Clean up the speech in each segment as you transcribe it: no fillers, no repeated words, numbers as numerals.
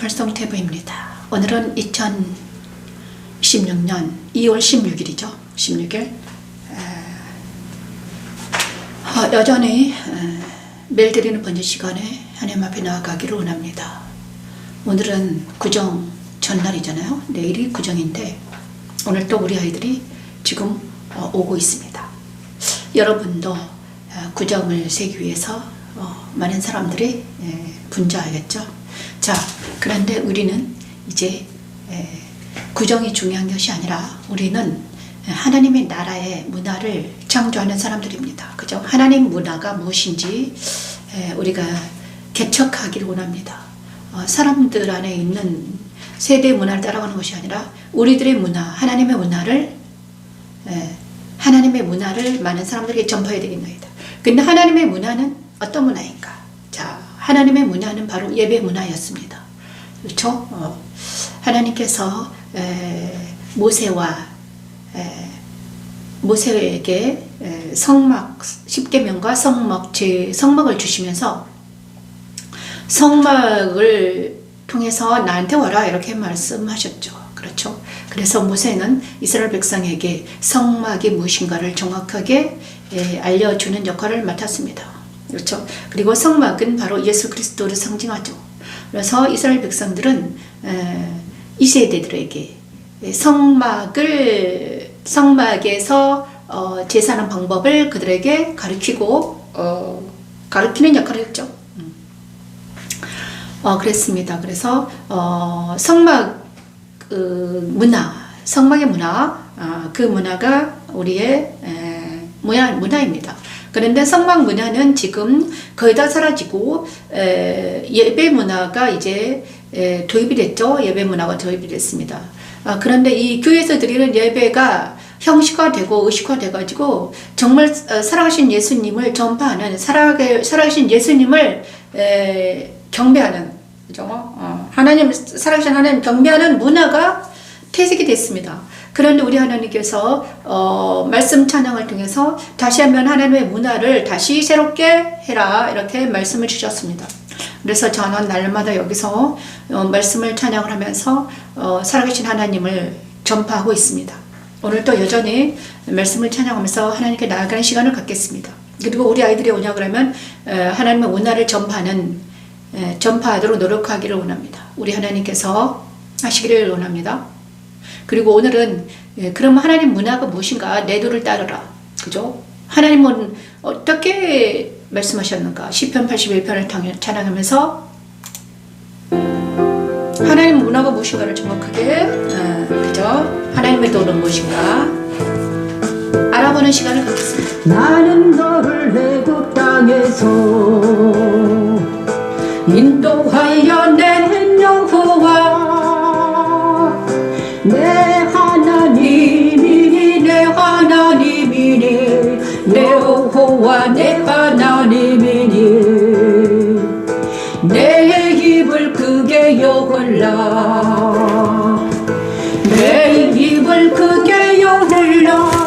발송태부입니다. 오늘은 2016년 2월 16일이죠. 16일. 여전히 매일 드리는 번제 시간에 하나님 앞에 나아가기를 원합니다. 오늘은 구정 전날이잖아요. 내일이 구정인데 오늘 또 우리 아이들이 지금 오고 있습니다. 여러분도 구정을 세기 위해서 많은 사람들이 분주하겠죠. 자, 그런데 우리는 이제 구정이 중요한 것이 아니라 우리는 하나님의 나라의 문화를 창조하는 사람들입니다. 그죠? 하나님 문화가 무엇인지 우리가 개척하기를 원합니다. 사람들 안에 있는 세대 문화를 따라가는 것이 아니라 우리들의 문화, 하나님의 문화를 많은 사람들에게 전파해야 되겠습니다. 근데 하나님의 문화는 어떤 문화인가? 자, 하나님의 문화는 바로 예배 문화였습니다. 그렇죠? 하나님께서 모세에게 성막 10계명과 성막을 주시면서 성막을 통해서 나한테 와라 이렇게 말씀하셨죠. 그렇죠? 그래서 모세는 이스라엘 백성에게 성막이 무엇인가를 정확하게 알려주는 역할을 맡았습니다. 그렇죠? 그리고 성막은 바로 예수 그리스도를 상징하죠. 그래서 이스라엘 백성들은 이 세대들에게 성막에서 제사하는 방법을 그들에게 가르치는 역할을 했죠. 그랬습니다. 그래서 성막 성막의 문화, 그 문화가 우리의 문화입니다. 그런데 성막 문화는 지금 거의 다 사라지고 예배 문화가 이제 도입이 됐죠. 예배 문화가 도입이 됐습니다. 그런데 이 교회에서 드리는 예배가 형식화되고 의식화돼가지고 정말 살아가신 예수님을 전파하는, 살아가신 예수님을 경배하는, 그죠? 살아가신 하나님 경배하는 문화가 퇴색이 됐습니다. 그런데 우리 하나님께서 말씀 찬양을 통해서 다시 한번 하나님의 문화를 다시 새롭게 해라 이렇게 말씀을 주셨습니다. 그래서 저는 날마다 여기서 말씀을 찬양을 하면서 살아계신 하나님을 전파하고 있습니다. 오늘도 여전히 말씀을 찬양하면서 하나님께 나아가는 시간을 갖겠습니다. 그리고 우리 아이들이 오냐 그러면 하나님의 문화를 전파하도록 노력하기를 원합니다. 우리 하나님께서 하시기를 원합니다. 그리고 오늘은 그럼 하나님 문화가 무엇인가? 내 도를 따르라. 그죠? 하나님은 어떻게 말씀하셨는가? 시편 81편을 찬양하면서 하나님 문화가 무엇인가를 정확하게 그죠? 하나님의 도는 무엇인가? 알아보는 시간을 갖겠습니다. 나는 너를 애굽 땅에서 인도하여 낸 여호와 내 하나님이니 내 하나님이니 내 여호와 내 하나님이니 내 입을 크게 열라 내 입을 크게 열라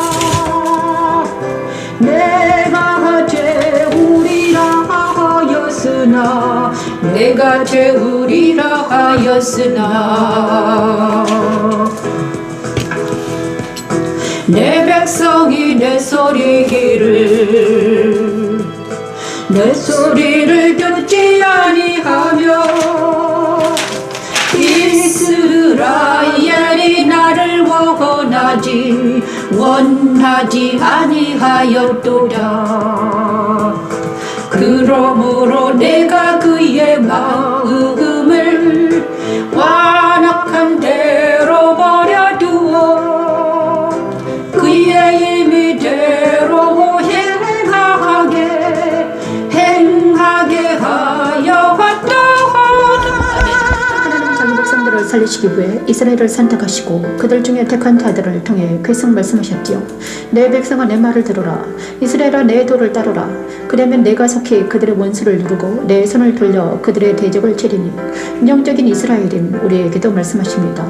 내가 채우리라 하였으나 내 백성이 내 소리를 듣지 아니하며 이스라엘이 나를 원하지 아니하였도다. 그러므로 내가 그의 마음을 완악한 대로 버려두어 그의 임의대로 행하게 하여 왔다. 하나님은 자기 백성들을 살리시기 위해 이스라엘을 선택하시고 그들 중에 택한 자들을 통해 계속 말씀하셨지요. 내 백성아 내 말을 들으라. 이스라엘아 내 도를 따르라. 그러면 내가 속히 그들의 원수를 누르고 내 손을 돌려 그들의 대적을 치리니. 영적인 이스라엘인 우리에게도 말씀하십니다.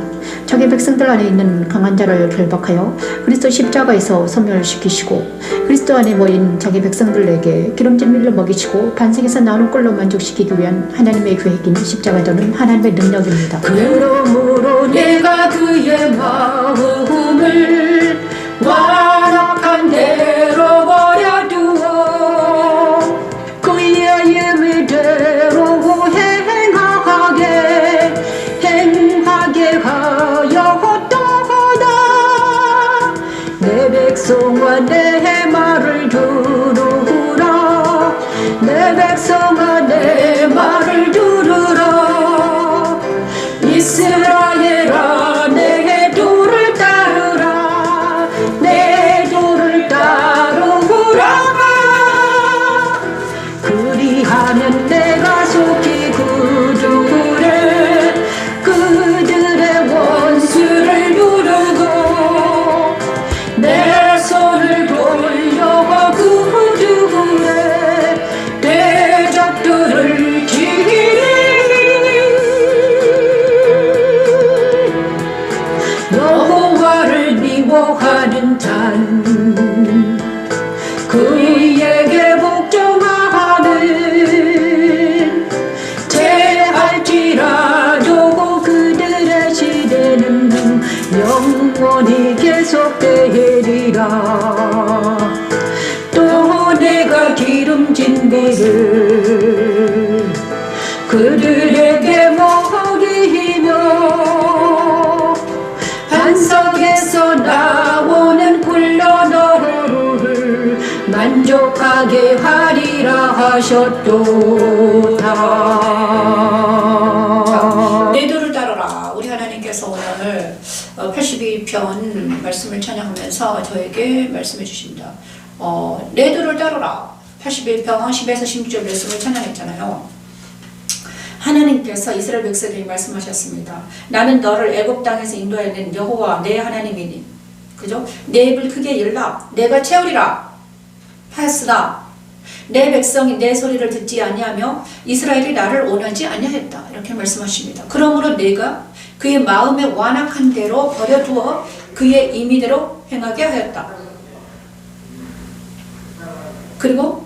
자기 백성들 안에 있는 강한 자를 결박하여 그리스도 십자가에서 소멸시키시고 그리스도 안에 모인 자기 백성들에게 기름진 밀로 먹이시고 반석에서 나눈 꼴로 만족시키기 위한 하나님의 계획인 십자가도는 하나님의 능력입니다. 그러므로 내가 그의 마음을 완악한 대로 버려두어 그의 임의대로 행하게 하였도다. 내 백성아 내 말을 들으라. 내 백성아 내 말을 들으라. 이스라엘아 내 도를 따르라. 내 도를 따르라. 그리하면 내가 속히 그들의 원수를 누르고 내 손을 돌려 그들의 대적들을 치리니. 여호와를 미워하는 자는 그에게 복종하는 제할지라도 그들의 시대는 영원히 계속되리라. 또 내가 기름진 비를 그들에게 먹이며 반석에서 나오는 꿀너러를 만족하게 하리라 하셨도다. 자, 내 도를 따르라. 우리 하나님께서 오늘 82편 말씀을 찬양하면서 저에게 말씀해 주십니다. 내 도를 따르라. 81편 10에서 16절 말씀을 찬양했잖아요. 하나님께서 이스라엘 백성에게 말씀하셨습니다. 나는 너를 애굽 땅에서 인도하는 여호와 내 하나님이니, 그죠? 내 입을 크게 열라. 내가 채우리라 하였으나 내 백성이 내 소리를 듣지 아니하며 이스라엘이 나를 원하지 아니하였다. 이렇게 말씀하십니다. 그러므로 내가 그의 마음에 완악한 대로 버려두어 그의 임의대로 행하게 하였다. 그리고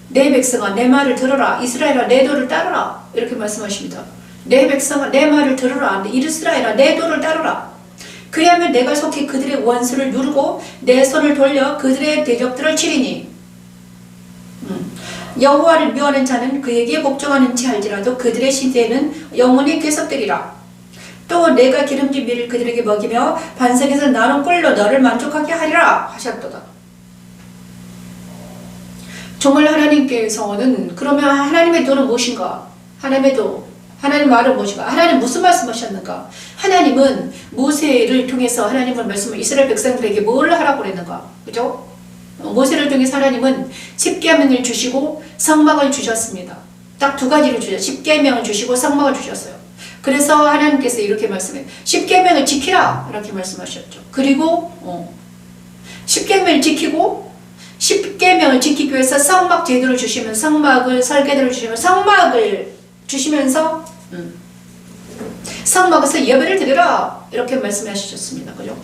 내 백성아 내 말을 들어라. 이스라엘아 내 도를 따르라. 이렇게 말씀하십니다. 내 백성아 내 말을 들어라. 이스라엘아 내 도를 따르라. 그리하면 내가 속히 그들의 원수를 누르고 내 손을 돌려 그들의 대적들을 치리니. 여호와를 미워하는 자는 그에게 복종하는지 알지라도 그들의 시대는 영원히 계속되리라. 또 내가 기름진 밀을 그들에게 먹이며 반석에서 나눈 꿀로 너를 만족하게 하리라 하셨도다. 정말 하나님께서는 그러면 하나님의 도는 무엇인가? 하나님의 도, 하나님 말은 무엇인가? 하나님 무슨 말씀하셨는가? 하나님은 모세를 통해서 하나님은 말씀을 이스라엘 백성들에게 뭘 하라고 그랬는가? 그죠? 모세를 통해서 하나님은 십계명을 주시고 성막을 주셨습니다. 딱 두 가지를 주셨어요. 십계명을 주시고 성막을 주셨어요. 그래서 하나님께서 이렇게 말씀해요. 십계명을 지키라 이렇게 말씀하셨죠. 그리고 십계명을 지키고 십계명을 지키기 위해서 성막 제도를 주시면 성막을 설계도를 주시면 성막을 주시면서 성막에서 예배를 드리라 이렇게 말씀하셨습니다. 그죠?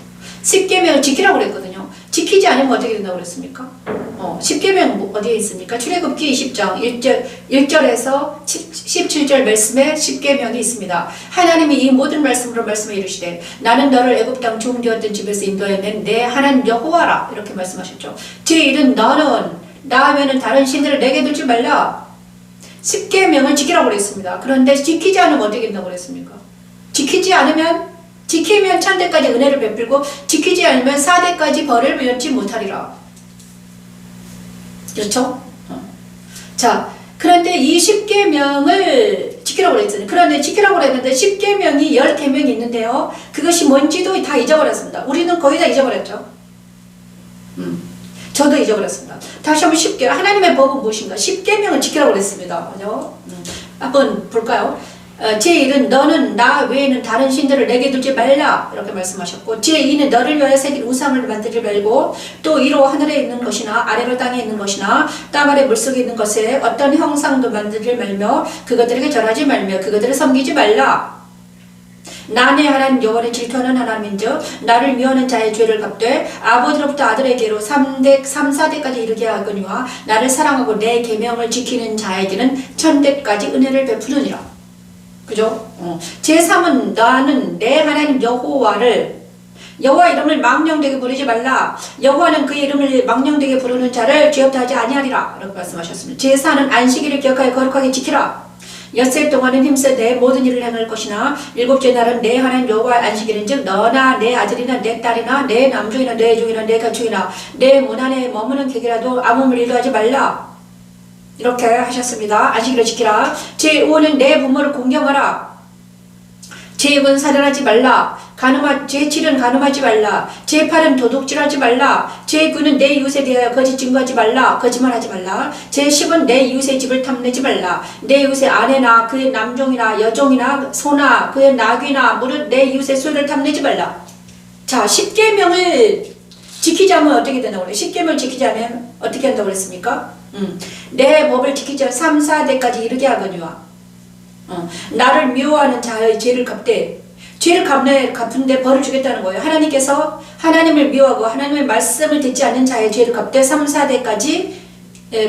십계명을 지키라고 그랬거든요. 지키지 않으면 어떻게 된다고 그랬습니까? 십계명 어디에 있습니까? 출애굽기 20장 1절에서 17절 말씀에 십계명이 있습니다. 하나님이 이 모든 말씀으로 말씀해 이르시되 나는 너를 애굽 땅 종되었던 집에서 인도해낸 내 하나님 여호와라 이렇게 말씀하셨죠. 뒤에 이른 너는 나 외에는 다른 신들을 내게 두지 말라. 십계명을 지키라고 그랬습니다. 그런데 지키지 않으면 어떻게 된다고 그랬습니까? 지키면 천대까지 은혜를 베풀고 지키지 않으면 사대까지 벌을 면치 못하리라. 그렇죠? 자, 그런데 이 십계명을 지키라고 그랬잖아요. 그런데 지키라고 그랬는데 십계명이 10계명이 있는데요. 그것이 뭔지도 다 잊어버렸습니다. 우리는 거의 다 잊어버렸죠. 저도 잊어버렸습니다. 다시 한번 하나님의 법은 무엇인가? 십계명을 지키라고 그랬습니다. 그죠? 한번 볼까요? 제1은 너는 나 외에는 다른 신들을 내게 두지 말라 이렇게 말씀하셨고, 제2는 너를 위하여 새긴 우상을 만들지 말고 또 이로 하늘에 있는 것이나 아래로 땅에 있는 것이나 땅 아래 물속에 있는 것에 어떤 형상도 만들지 말며 그것들에게 절하지 말며 그것들을 섬기지 말라. 나네 하나님 여호와는 질투하는 하나님인즉 나를 미워하는 자의 죄를 갚되 아버지로부터 아들에게로 3,4대까지 이르게 하거니와 나를 사랑하고 내 계명을 지키는 자에게는 1,000대까지 은혜를 베푸느니라. 그죠? 제3은 나는 내 하나님 여호와 이름을 망령되게 부르지 말라. 여호와는 그의 이름을 망령되게 부르는 자를 죄업다 하지 아니하리라 라고 말씀하셨습니다. 제4는 안식일을 기억하여 거룩하게 지키라. 엿새 동안은 힘써 내 모든 일을 행할 것이나 일곱째 날은 내 하나님 여호와 안식일인즉 너나 내 아들이나 내 딸이나 내 남종이나 내 종이나 내 가축이나 내 문 안에 머무는 객이라도 아무 일도 하지 말라. 이렇게 하셨습니다. 안식일을 지키라. 제5는 내 부모를 공경하라. 제6은 살인하지 말라. 제7은 간음하지 말라. 제8은 도둑질하지 말라. 제9는 내 이웃에 대하여 거짓 증거하지 말라. 거짓말하지 말라. 제10은 내 이웃의 집을 탐내지 말라. 내 이웃의 아내나 그의 남종이나 여종이나 소나 그의 나귀나 무릇 내 이웃의 소유를 탐내지 말라. 자, 10계명을 지키자면 어떻게 된다고 그래요? 10계명을 지키자면 어떻게 한다고 그랬습니까? 내 법을 지키자 3,4대까지 이르게 하거니와 나를 미워하는 자의 죄를 갚되 죄를 갚은데 벌을 주겠다는 거예요. 하나님께서 하나님을 미워하고 하나님의 말씀을 듣지 않는 자의 죄를 갚되 3,4대까지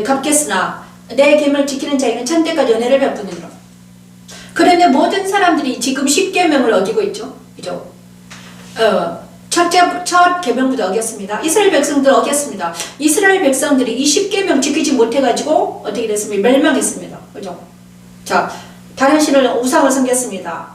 갚겠으나 내 계명을 지키는 자에게는 1,000대까지 은혜를 베푸느니라. 그런데 모든 사람들이 지금 10계명을 어기고 있죠. 그죠? 첫 계명부터 어겼습니다. 이스라엘 백성들 어겼습니다. 이스라엘 백성들이 이 10계명 지키지 못해가지고 어떻게 됐습니까? 멸망했습니다. 그죠? 자, 다른 신을 우상을 섬겼습니다.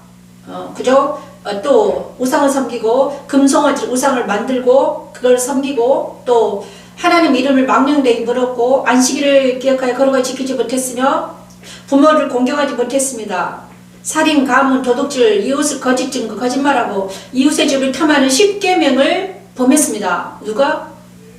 그죠? 또 우상을 섬기고 금송아지 우상을 만들고 그걸 섬기고 또 하나님 이름을 망령되게 물었고 안식일을 기억하여 거룩하게 지키지 못했으며 부모를 공경하지 못했습니다. 살인, 가문, 도둑질, 이웃을 거짓 증거, 거짓말하고 이웃의 집을 탐하는 10계명을 범했습니다. 누가?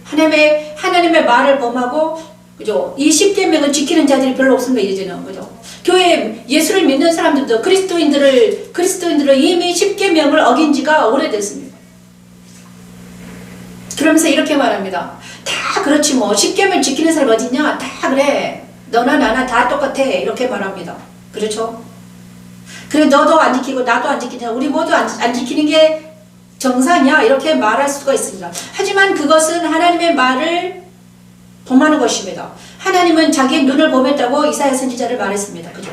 하나님의 말을 범하고, 그죠? 이 10계명을 지키는 자들이 별로 없습니다, 이제는. 그죠? 교회 예수를 믿는 사람들도 그리스도인들은 이미 10계명을 어긴 지가 오래됐습니다. 그러면서 이렇게 말합니다. 다 그렇지 뭐 10계명 지키는 사람 어딨냐? 다 그래. 너나 나나 다 똑같아. 이렇게 말합니다. 그렇죠? 그래 너도 안 지키고 나도 안 지키냐 우리 모두 안 지키는 게 정상이야 이렇게 말할 수가 있습니다. 하지만 그것은 하나님의 말을 범하는 것입니다. 하나님은 자기의 눈을 범했다고 이사야 선지자를 말했습니다. 그죠?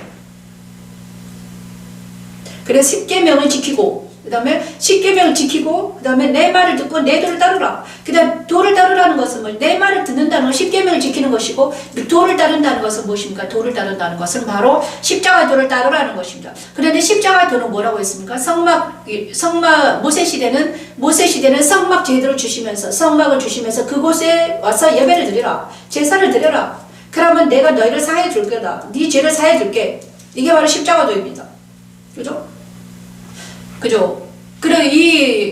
그래서 10계명을 지키고 그 다음에 10계명을 지키고 그 다음에 내 말을 듣고 내 도를 따르라. 그 다음 도를 따르라는 것은 뭐 내 말을 듣는다는 건 10계명을 지키는 것이고 도를 따른다는 것은 무엇입니까? 도를 따른다는 것은 바로 십자가 도를 따르라는 것입니다. 그런데 십자가 도는 뭐라고 했습니까? 모세 시대는 성막 제도를 주시면서 성막을 주시면서 그곳에 와서 예배를 드리라. 제사를 드려라. 그러면 내가 너희를 사해 줄 거다. 네 죄를 사해 줄게. 이게 바로 십자가 도입니다. 그죠? 그죠?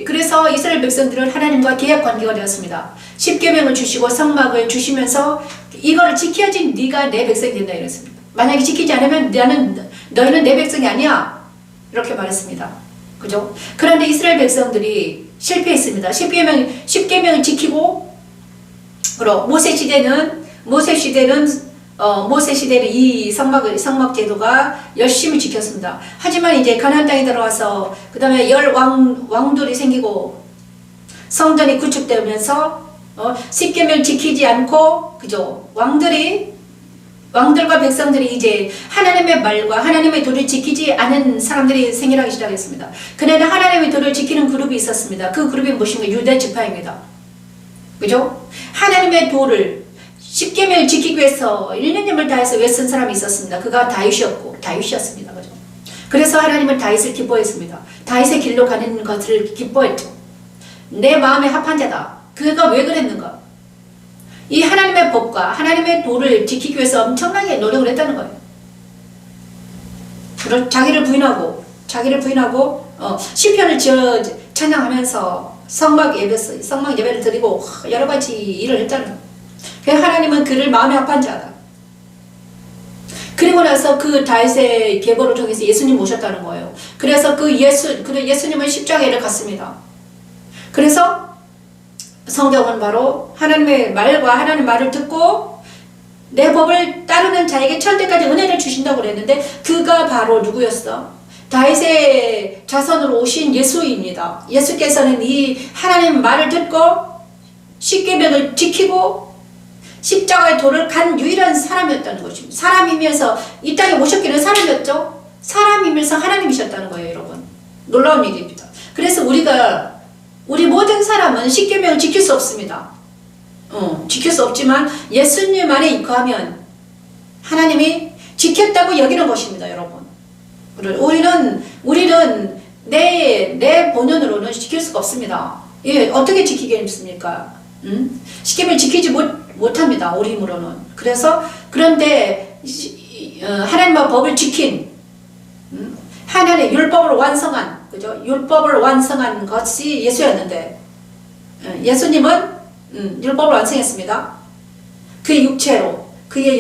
그래서 이스라엘 백성들은 하나님과 계약 관계가 되었습니다. 10계명을 주시고 성막을 주시면서 이거를 지켜야지 네가 내 백성이 된다 이랬습니다. 만약에 지키지 않으면 너희는 내 백성이 아니야. 이렇게 말했습니다. 그죠? 그런데 이스라엘 백성들이 실패했습니다. 10계명을 지키고 모세 시대는 이 성막 제도가 열심히 지켰습니다. 하지만 이제 가나안 땅에 들어와서 그 다음에 왕들이 생기고 성전이 구축되면서 10계명 지키지 않고 그죠? 왕들과 백성들이 이제 하나님의 말과 하나님의 도를 지키지 않은 사람들이 생겨나기 시작했습니다. 그날은 하나님의 도를 지키는 그룹이 있었습니다. 그 그룹이 무엇인가? 유다 지파입니다. 그죠? 하나님의 도를 10계명을 지키기 위해서 1년 힘을 다해서 애쓴 사람이 있었습니다. 그가 다윗이었습니다. 그죠? 그래서 하나님은 다윗을 기뻐했습니다. 다윗의 길로 가는 것을 기뻐했죠. 내 마음에 합한 자다. 그가 왜 그랬는가? 이 하나님의 법과 하나님의 도를 지키기 위해서 엄청나게 노력을 했다는 거예요. 자기를 부인하고 시편을 찬양하면서 성막 예배를 드리고 여러 가지 일을 했다는 거예요. 하나님은 그를 마음에 합한 자다. 그리고 나서 그 다윗의 계보를 통해서 예수님 오셨다는 거예요. 그래서 예수님은 십자가에 갔습니다. 그래서 성경은 바로 하나님의 말과 하나님의 말을 듣고 내 법을 따르는 자에게 천대까지 은혜를 주신다고 그랬는데 그가 바로 누구였어? 다윗의 자손으로 오신 예수입니다. 예수께서는 이 하나님의 말을 듣고 십계명을 지키고 십자가의 도를 간 유일한 사람이었다는 것입니다. 사람이면서 이 땅에 오셨기는 사람이었죠. 사람이면서 하나님이셨다는 거예요, 여러분. 놀라운 일입니다. 그래서 우리 모든 사람은 십계명을 지킬 수 없습니다. 지킬 수 없지만 예수님 안에 거하면 하나님이 지켰다고 여기는 것입니다, 여러분. 우리는 내 본연으로는 지킬 수가 없습니다. 예, 어떻게 지키겠습니까? 십계명을 지키지 못합니다, 우리 힘으로는. 그런데 하나님의 법을 지킨 하나님의 율법을 완성한, 그죠? 율법을 완성한 것이 예수였는데, 예수님은 율법을 완성했습니다. 그의 육체로, 그의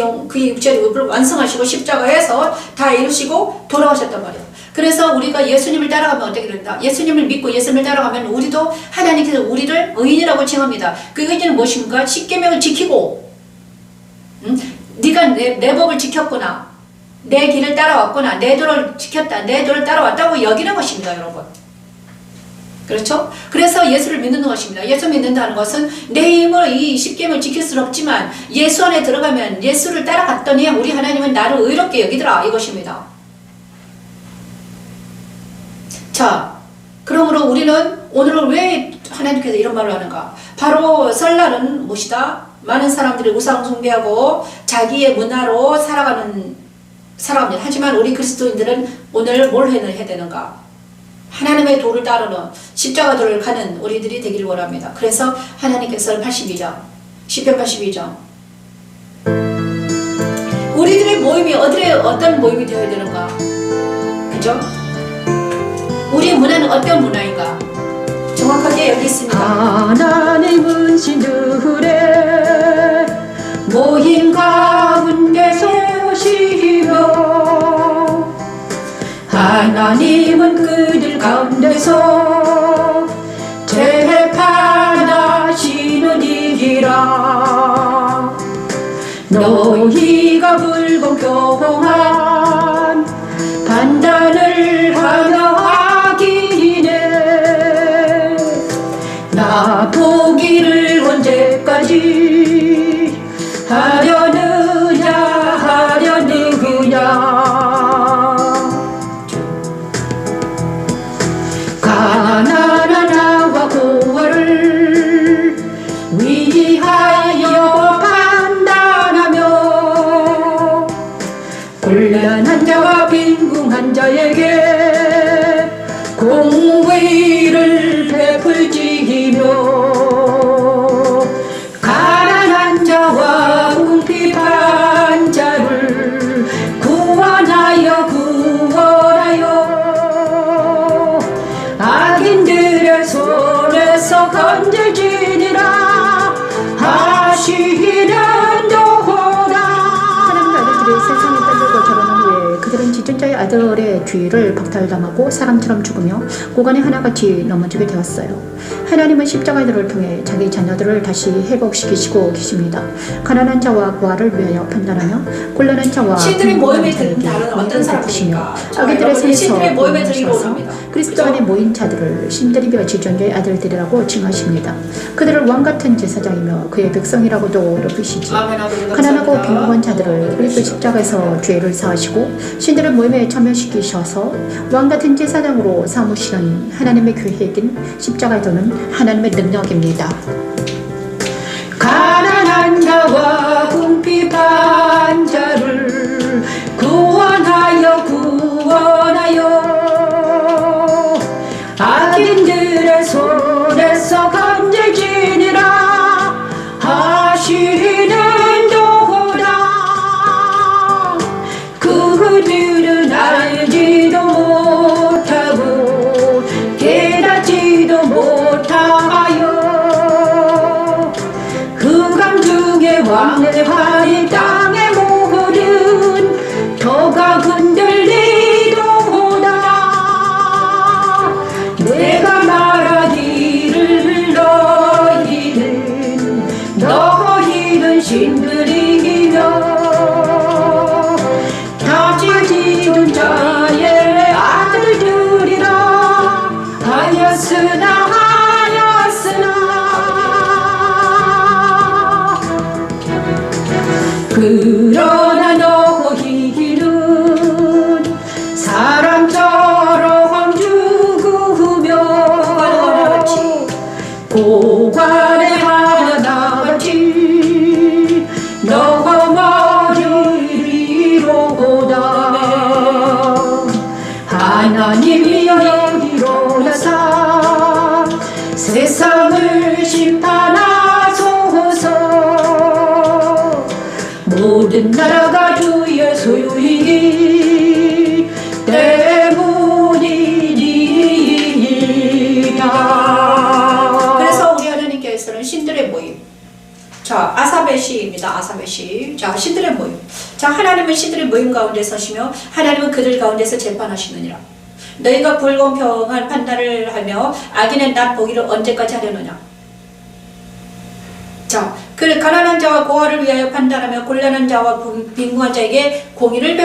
육체로 율법을 완성하시고 십자가에서 다 이루시고 돌아오셨단 말이에요. 그래서 우리가 예수님을 따라가면 어떻게 된다? 예수님을 믿고 예수님을 따라가면 우리도 하나님께서 우리를 의인이라고 칭합니다. 그 의인은 무엇입니까? 십계명을 지키고, 네가 내 법을 지켰구나, 내 길을 따라왔구나, 내 도를 지켰다, 내 도를 따라왔다고 여기는 것입니다, 여러분. 그렇죠? 그래서 예수를 믿는 것입니다. 예수 믿는다는 것은 내 힘으로 이 십계명을 지킬 수는 없지만 예수 안에 들어가면 예수를 따라갔더니 우리 하나님은 나를 의롭게 여기더라, 이것입니다. 자, 그러므로 우리는 오늘은 왜 하나님께서 이런 말을 하는가? 바로 설날은 무엇이다? 많은 사람들이 우상 숭배하고 자기의 문화로 살아갑니다. 하지만 우리 그리스도인들은 오늘 뭘 해야 되는가? 하나님의 도를 따르는 십자가 도를 가는 우리들이 되기를 원합니다. 그래서 하나님께서 82장, 시편 82장, 우리들의 모임이 어떤 모임이 되어야 되는가? 그죠? 우리 문화는 어떤 문화인가? 정확하게 여기 있습니다. 하나님은 신들의 모임 가운데 서시며 하나님은 그들 가운데서 재판하시는 이라. 너희가 불공평한 판단을 하며 하기네. 나 보기를 언제까지 하려느냐. 가난한 나와 고아를 위하여 판단하며 곤란한 자와 빈궁한 자에게 공의를 베풀지며 가난한 자와 궁핍한 자를 구원하여 악인들의 손에서 건질지니라 하시는 도다. 하나님 아들들이 세상에 떨리고 결혼한 후에 그들은 지존자의 아들의 뒤를 박탈당하고 사람처럼 죽으며 고관에 하나같이 넘어지게 되었어요. 하나님은 십자가의 도를 통해 자기 자녀들을 다시 회복시키시고 계십니다. 가난한 자와 고아를 위하여 판단하며 곤란한 자와 신들의 모임에 드는 자는 어떤 사람들입니까? 악인들의 손에서 신들의 모임에 들기로 합니다. 그리스도 안에 모인 자들을 신들이며 지존자의 아들들이라고 칭하십니다. 그들을 왕같은 제사장이며 그의 백성이라고도 높이시지. 가난하고 빈곤한 자들을 그리스도 십자가에서 죄를 사하시고 신들의 모임에 참여시키셔서 왕같은 제사장으로 삼으시는 하나님의 교회이긴 십자가의 도는 하나님의 능력입니다. 가난한 자와 궁핍한 자를 구원하여 악인들의 손에서 건질지니라 하시는 도다. 그들은 알지도 못하고 깨닫지도 못하여 흑암 중에 왕래 하나님이 일어나사 세상을 심판하소서. 모든 나라가 주의 소유이기 때문이니라. 그래서 우리 하나님께서는 신들의 모임. 자, 아삽의 시입니다. 아삽의 시. 자, 신들의 모임. 자, 하나님은 신들의 모임 가운데 서시며 하나님은 그들 가운데서 재판하시느니라. 너희가 불공평한 판단을 하며 악인의 낫 보기를 언제까지 하려느냐. 자, 그 가난한 자와 고아를 위하여 판단하며 곤란한 자와 빈궁한 자에게 공의를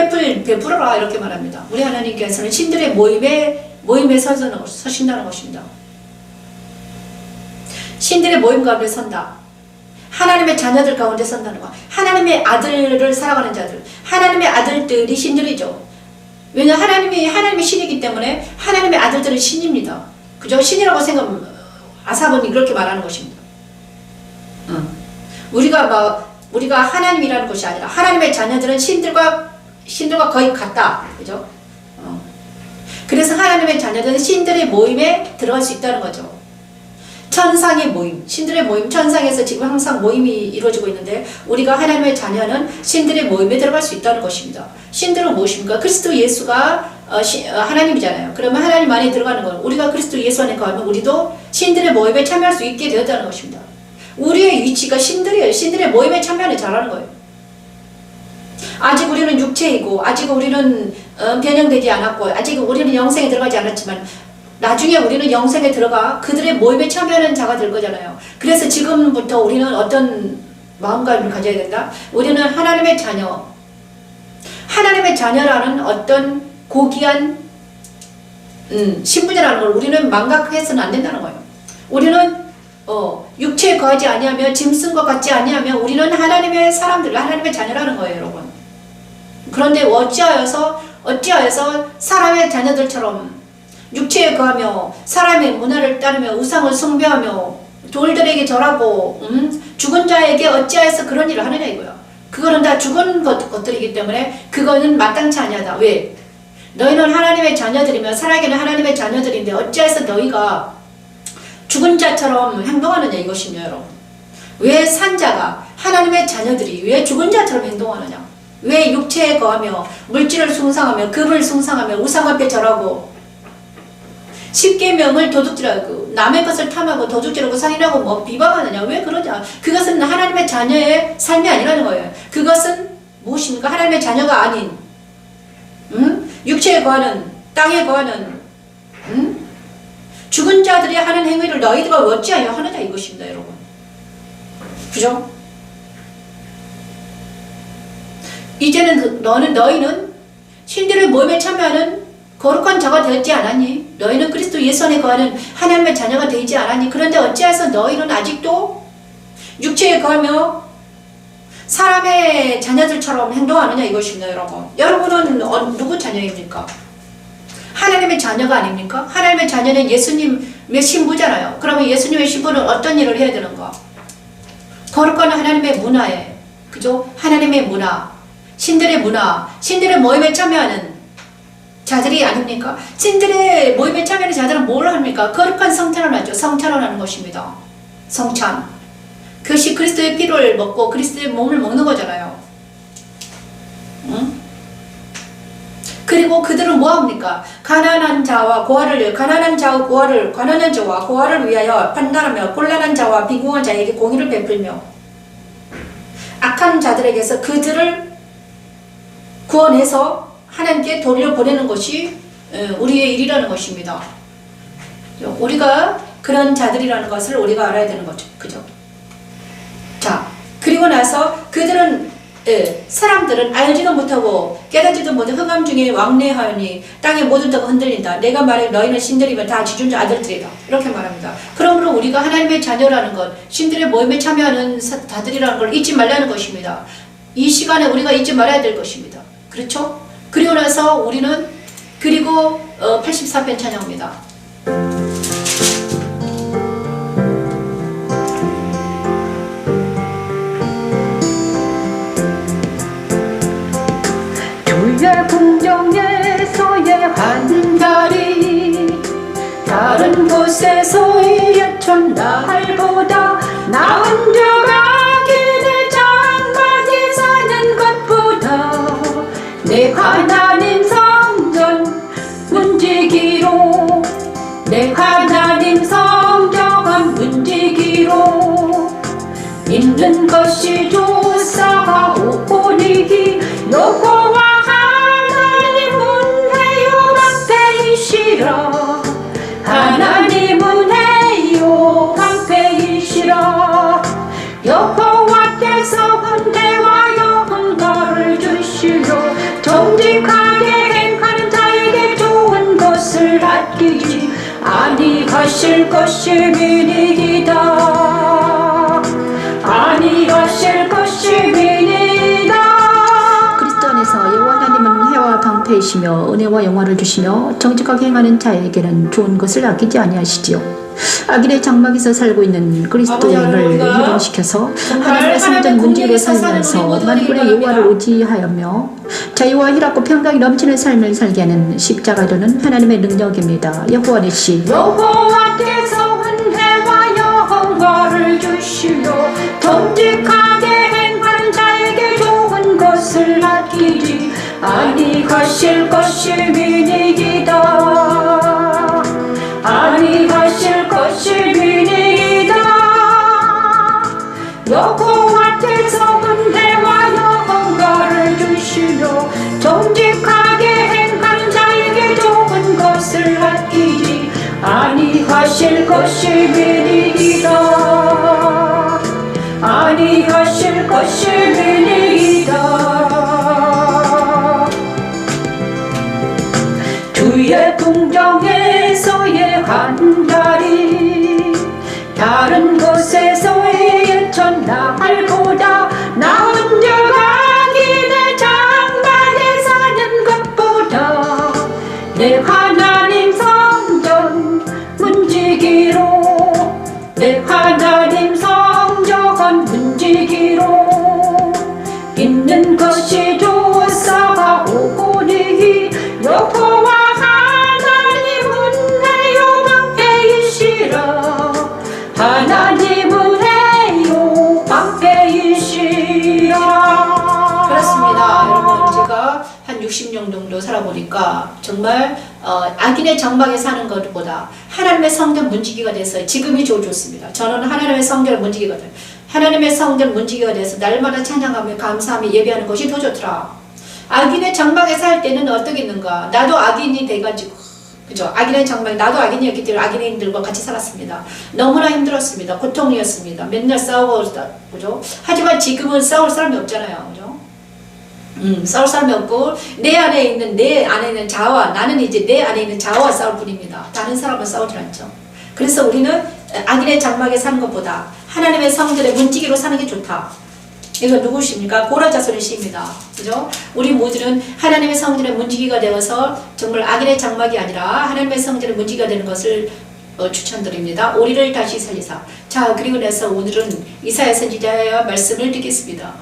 베풀어라 이렇게 말합니다. 우리 하나님께서는 신들의 모임에 서신다는 것입니다. 신들의 모임 가운데 선다. 하나님의 자녀들 가운데 선다는 거. 하나님의 아들을 살아가는 자들, 하나님의 아들들이 신들이죠. 왜냐 하나님이 신이기 때문에 하나님의 아들들은 신입니다. 그죠? 신이라고 생각하면 아삽은 그렇게 말하는 것입니다. 우리가 하나님이라는 것이 아니라 하나님의 자녀들은 신들과 거의 같다. 그죠? 그래서 하나님의 자녀들은 신들의 모임에 들어갈 수 있다는 거죠. 천상의 모임, 신들의 모임, 천상에서 지금 항상 모임이 이루어지고 있는데 우리가 하나님의 자녀는 신들의 모임에 들어갈 수 있다는 것입니다. 신들은 무엇입니까? 그리스도 예수가 하나님이잖아요. 그러면 하나님 안에 들어가는 건 우리가 그리스도 예수 안에 거하면 우리도 신들의 모임에 참여할 수 있게 되었다는 것입니다. 우리의 위치가 신들이에요. 신들의 모임에 참여를 잘하는 거예요. 아직 우리는 육체이고 아직 우리는 변형되지 않았고 아직 우리는 영생에 들어가지 않았지만 나중에 우리는 영생에 들어가 그들의 모임에 참여하는 자가 될 거잖아요. 그래서 지금부터 우리는 어떤 마음가짐을 가져야 된다? 우리는 하나님의 자녀, 하나님의 자녀라는 어떤 고귀한 신분이라는 걸 우리는 망각해서는 안 된다는 거예요. 우리는 육체에 거하지 아니하며 짐승 것 같지 아니하며 우리는 하나님의 사람들, 하나님의 자녀라는 거예요, 여러분. 그런데 어찌하여서 사람의 자녀들처럼 육체에 거하며 사람의 문화를 따르며 우상을 숭배하며 돌들에게 절하고 죽은 자에게 어찌하여서 그런 일을 하느냐 이거야. 그거는 다 죽은 것들이기 때문에 그거는 마땅치 아니하다. 왜? 너희는 하나님의 자녀들이며 살아계는 하나님의 자녀들인데 어찌하여서 너희가 죽은 자처럼 행동하느냐 이것이며 여러분. 왜 산자가 하나님의 자녀들이 왜 죽은 자처럼 행동하느냐. 왜 육체에 거하며 물질을 숭상하며 금을 숭상하며 우상 앞에 절하고 십계명을 도둑질하고 남의 것을 탐하고 도둑질하고 살인하고 뭐 비방하느냐. 왜 그러냐. 그것은 하나님의 자녀의 삶이 아니라는 거예요. 그것은 무엇입니까? 하나님의 자녀가 아닌 육체에 거하는 땅에 거하는 죽은 자들이 하는 행위를 너희들과 어찌하여 하느냐 이것입니다 여러분. 그죠? 이제는 너희는 신들의 모임에 참여하는 거룩한 자가 되었지 않았니? 너희는 그리스도 예수 안에 거하는 하나님의 자녀가 되지 않았니? 그런데 어찌해서 너희는 아직도 육체에 거하며 사람의 자녀들처럼 행동하느냐 이것입니다 여러분. 여러분은 누구 자녀입니까? 하나님의 자녀가 아닙니까? 하나님의 자녀는 예수님의 신부잖아요. 그러면 예수님의 신부는 어떤 일을 해야 되는가? 거룩한 하나님의 문화에, 그죠? 하나님의 문화, 신들의 문화, 신들의 모임에 참여하는 자들이 아닙니까? 신들의 모임에 참여하는 자들은 뭘 합니까? 거룩한 성찬을 하죠. 성찬을 하는 것입니다. 성찬. 그것이 그리스도의 피를 먹고 그리스도의 몸을 먹는 거잖아요. 응? 그리고 그들은 뭐 합니까? 가난한 자와 고아를 위하여 판단하며 곤란한 자와 빈궁한 자에게 공의를 베풀며 악한 자들에게서 그들을 구원해서 하나님께 돌려보내는 것이 우리의 일이라는 것입니다. 우리가 그런 자들이라는 것을 우리가 알아야 되는 거죠. 그죠? 자, 그리고 나서 그들은 사람들은 알지도 못하고 깨닫지도 못한 흑암 중에 왕래하니 땅의 모든 터가 흔들린다. 내가 말해 너희는 신들이면 다 지존자 아들들이다. 이렇게 말합니다. 그러므로 우리가 하나님의 자녀라는 것, 신들의 모임에 참여하는 자들이라는 걸 잊지 말라는 것입니다. 이 시간에 우리가 잊지 말아야 될 것입니다. 그렇죠? 그리고 나서 우리는 84편 찬양입니다. 주의 궁정에서의 한 자 예천 날보다 나 혼자 가기를 장막에 사는 것보다 내 하나님 성전 문지기로 내 하나님 성전 문지기로 있는 것이 조사오니 여호와 하나님은 해요 방패이시라 하나님은 해요 방패이시라 여호와께서 은혜와 영광을 주시려 정직하게 행하는 자에게 좋은 것을 아끼지 아니하실 것임이니이다 아니하실 것임이니이다. 그리스도 안에서 여호와 하나님은 해와 방패이시며 은혜와 영화를 주시며 정직하게 행하는 자에게는 좋은 것을 아끼지 아니하시지요. 악인의 장막에서 살고 있는 그리스도인을 해방시켜서 하나님의 성전 문지기로 살면서 만군의 여호와를 의지하여며 자유와 희락과 평강이 넘치는 삶을 살게 하는 십자가로는 하나님의 능력입니다. 여호와 내시 여호와께서 은혜와 영광을 주시려 정직하게 행하는 자에게 좋은 것을 아끼지 아니하실 것임이니이다 아니하실 것임이니이다 여호와께서 은혜와 영광을 주시려 정직하게 행하는 자에게 좋은 것을 아끼지 아니하실 것임이니이다 아니하실 것임이니이다 주의 궁정에서의 한 자리 다른 곳에서의 예천 날보다 나 혼자 가기를 장막에 사는 것보다 내 하나님 성전 문지기로 내 하나님 성전 문지기로 있는 것이 조사오니 여호와 하나님은 해요 방패이시라 하나님은 해요 방패이시라. 그렇습니다. 여러분, 제가 한 60년 정도 살아보니까 정말 악인의 장막에 사는 것보다 하나님의 성전 문지기가 돼서 지금이 좋습니다. 저는 하나님의 성전 문지기가 돼요. 하나님의 성전 문지기가 돼서 날마다 찬양하며 감사하며 예배하는 것이 더 좋더라. 악인의 장막에 살 때는 어떻겠는가? 나도 악인이 돼가지고, 그죠? 악인의 장막에 나도 악인이었기 때문에 악인들과 같이 살았습니다. 너무나 힘들었습니다. 고통이었습니다. 맨날 싸우고, 그죠? 하지만 지금은 싸울 사람이 없잖아요, 그죠? 싸울 사람이 없고 내 안에 있는 자아와 나는 이제 내 안에 있는 자아와 싸울 뿐입니다. 다른 사람은 싸우지 않죠. 그래서 우리는 악인의 장막에 사는 것보다 하나님의 성전의 문지기로 사는 게 좋다. 이거 누구십니까? 고라자손의 시입니다. 그죠? 우리 모두는 하나님의 성전의 문지기가 되어서 정말 악인의 장막이 아니라 하나님의 성전의 문지기가 되는 것을 추천드립니다. 우리를 다시 살리사. 자, 그리고 나서 오늘은 이사야 선지자의 말씀을 듣겠습니다.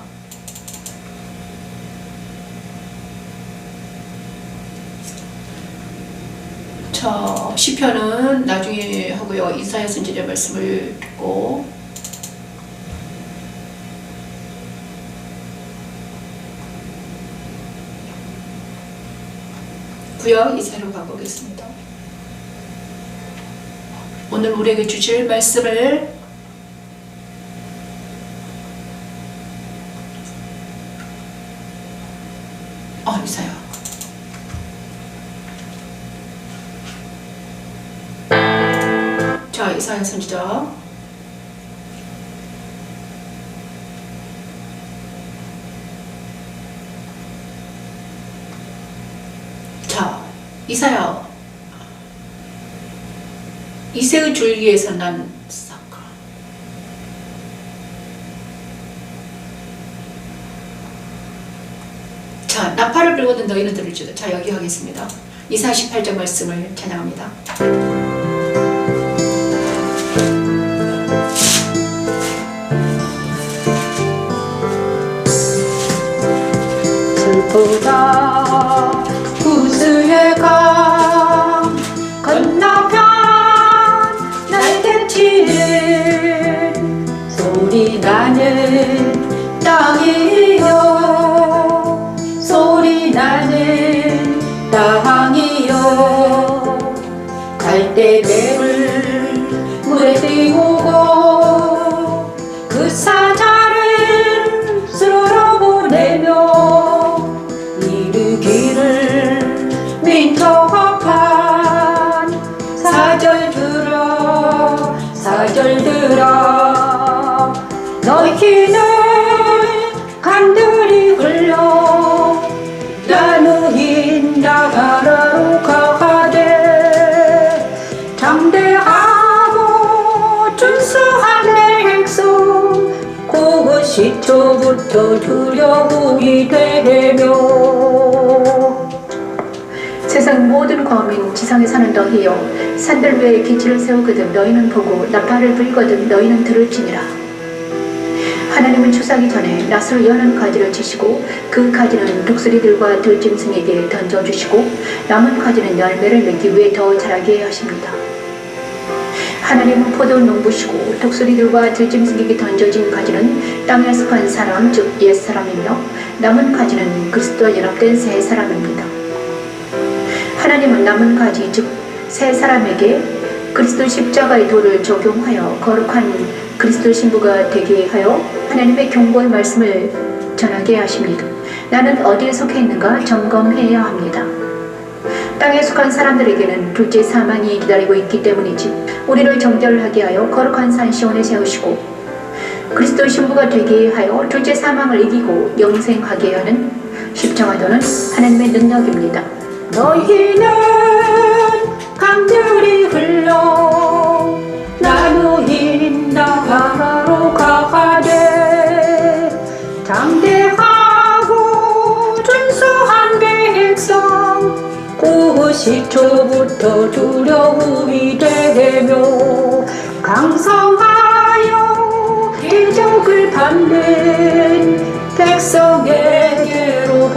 자, 시편은 나중에 하고요. 이사야 선지자 말씀을 듣고 구약 이사야로 가보겠습니다. 오늘 우리에게 주실 말씀을 이사야. 자, 이사야 선지자 자, 이사야. 이새의 줄기에서 난 싹가. 자, 나팔을 불거든 너희는 들을지어다. 자, 여기 하겠습니다. 이사야 18장 말씀을 찬양합니다. 슬프다 구스의 강 건너편 날 대치는 갈대배를 물에 띄우고 그 사자를 스스로 보내며 이르기를 민초합한 사절 들어 너희는 강들이 흘러 나누인 나가라로 가되 장대하고 준수한 내 백성 그것이 초부터 두려움이 되며 세상 모든 거민 지상에 사는 너희여 산들 위에 기치를 세우거든 너희는 보고 나팔을 불거든 너희는 들을지니라. 하나님은 추수하기 전에 낫으로 여는 가지를 치시고 그 가지는 독수리들과 들짐승에게 던져주시고 남은 가지는 열매를 맺기 위해 더 자라게 하십니다. 하나님은 포도 농부시고 독수리들과 들짐승에게 던져진 가지는 땅에 속한 사람 즉 옛사람이며 남은 가지는 그리스도와 연합된 새 사람입니다. 하나님은 남은 가지 즉 새 사람에게 그리스도 십자가의 도를 적용하여 거룩한 그리스도 신부가 되게 하여 하나님의 경고의 말씀을 전하게 하십니다. 나는 어디에 속해 있는가 점검해야 합니다. 땅에 속한 사람들에게는 둘째 사망이 기다리고 있기 때문이지 우리를 정결하게 하여 거룩한 산 시온에 세우시고 그리스도 신부가 되게 하여 둘째 사망을 이기고 영생하게 하는 십자가도는 하나님의 능력입니다. 너희는 강들이 흘러 나누인 나가라로 가되 장대하고 준수한 백성 그것이 초부터 두려움이 되며 강성하여 대적을 받는 백성에게로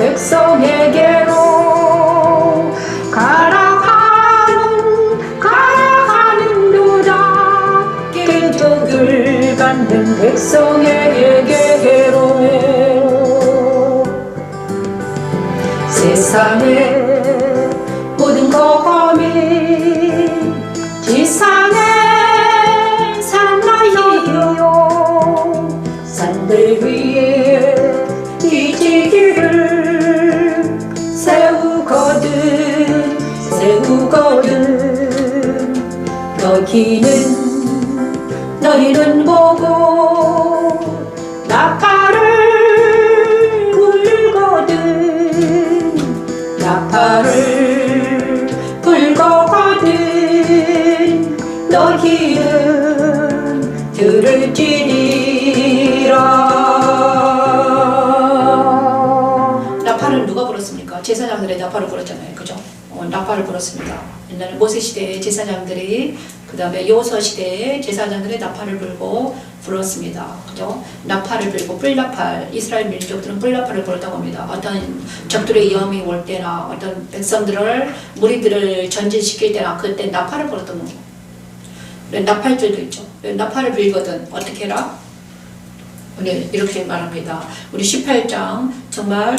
가라하는 도다 대적을 받는 백성에게로 세상의 모든 거민 지상에 사는 너희여 산들 위에 기지기를 세우거든 너희는 보고 나팔을 불거거든 너희는 들을지니라. 나팔을 누가 불었습니까? 제사장들의 나팔을 불었잖아요. 그죠? 나팔을 불었습니다. 옛날에 모세 시대의 제사장들이 그 다음에 여호수아 시대의 제사장들의 나팔을 불고 불었습니다. 그죠? 나팔을 불고 뿔나팔, 이스라엘 민족들은 뿔나팔을 불었다고 합니다. 어떤 적들의 위험이 올 때나 어떤 백성들을 무리들을 전진시킬 때나 그때 나팔을 불었던 거고. 나팔줄도 있죠. 나팔을 불거든 어떻게 해라? 네, 이렇게 말합니다. 우리 18장 정말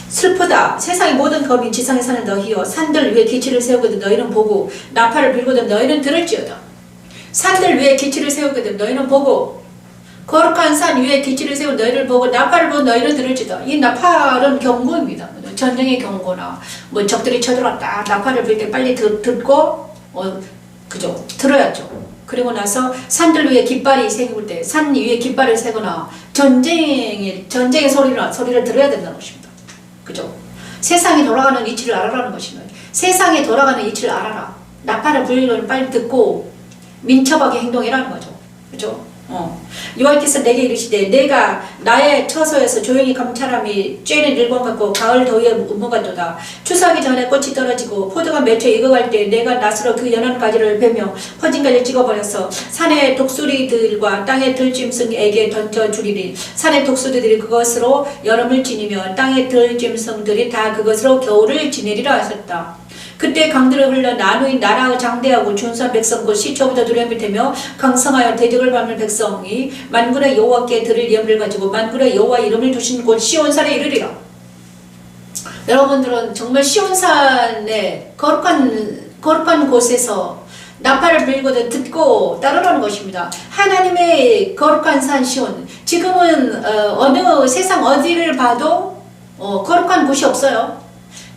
슬프다. 세상의 모든 거민 지상에 사는 너희여 산들 위에 기치를 세우거든 너희는 보고 나팔을 불거든 너희는 들을지어다. 산들 위에 기치를 세우거든 너희는 보고 거룩한 산 위에 기치를 세운 너희를 보고 나팔을 보고 너희는 들을지어다. 이 나팔은 경고입니다. 전쟁의 경고나 뭐 적들이 쳐들어왔다. 나팔을 불 때 빨리 듣고 그죠? 들어야죠. 그리고 나서 산들 위에 깃발이 세울 때 산 위에 깃발을 세거나 전쟁의 소리를 들어야 된다는 것입니다. 그죠? 세상이 돌아가는 이치를 알아라는 것이면 세상에 돌아가는 이치를 알아라. 나팔을 불리는 빨리 듣고 민첩하게 행동해라는 거죠. 그죠? 여호와께서 내게 이르시되 내가 나의 처소에서 조용히 감찰함이 쬐는 일광 같고 가을 더위에 음모같도다. 추수하기 전에 꽃이 떨어지고 포도가 맺혀 익어갈 때 내가 낫으로 그 연한 가지를 베며 퍼진 가지를 찍어버려서 산의 독수리들과 땅의 들짐승에게 던져주리니 산의 독수리들이 그것으로 여름을 지니며 땅의 들짐승들이 다 그것으로 겨울을 지내리라 하셨다. 그때 강들을 흘러 나누인 나라의 장대하고 준수한 백성 곧 시초부터 두려움이 되며 강성하여 대적을 받는 백성이 만군의 여호와께 들을 염을 가지고 만군의 여호와 이름을 두신 곳 시온산에 이르리라. 여러분들은 정말 시온산에 거룩한 거룩한 곳에서 나팔을 불거든 듣고 따르라는 것입니다. 하나님의 거룩한 산 시온. 지금은 어느 세상 어디를 봐도 거룩한 곳이 없어요.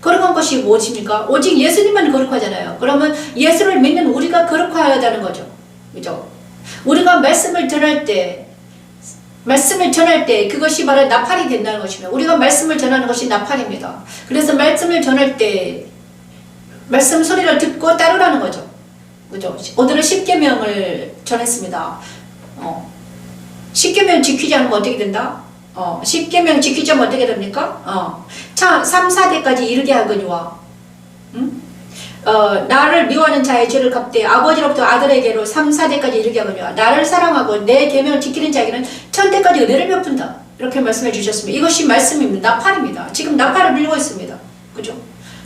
거룩한 것이 무엇입니까? 오직 예수님만 거룩하잖아요. 그러면 예수를 믿는 우리가 거룩해야 하는 거죠. 그죠? 우리가 말씀을 전할 때 그것이 바로 나팔이 된다는 것입니다. 우리가 말씀을 전하는 것이 나팔입니다. 그래서 말씀을 전할 때 말씀 소리를 듣고 따르라는 거죠. 그죠? 오늘은 십계명을 전했습니다. 십계명 지키지 않으면 어떻게 된다? 십계명 지키지 않으면 어떻게 됩니까? 참 3, 4대까지 이르게 하거니와 나를 미워하는 자의 죄를 갚되 아버지로부터 아들에게로 3, 4대까지 이르게 하거니와 나를 사랑하고 내 계명을 지키는 자에게는 1000대까지 은혜를 베푼다. 이렇게 말씀해 주셨습니다. 이것이 말씀입니다. 나팔입니다. 지금 나팔을 불고 있습니다. 그죠?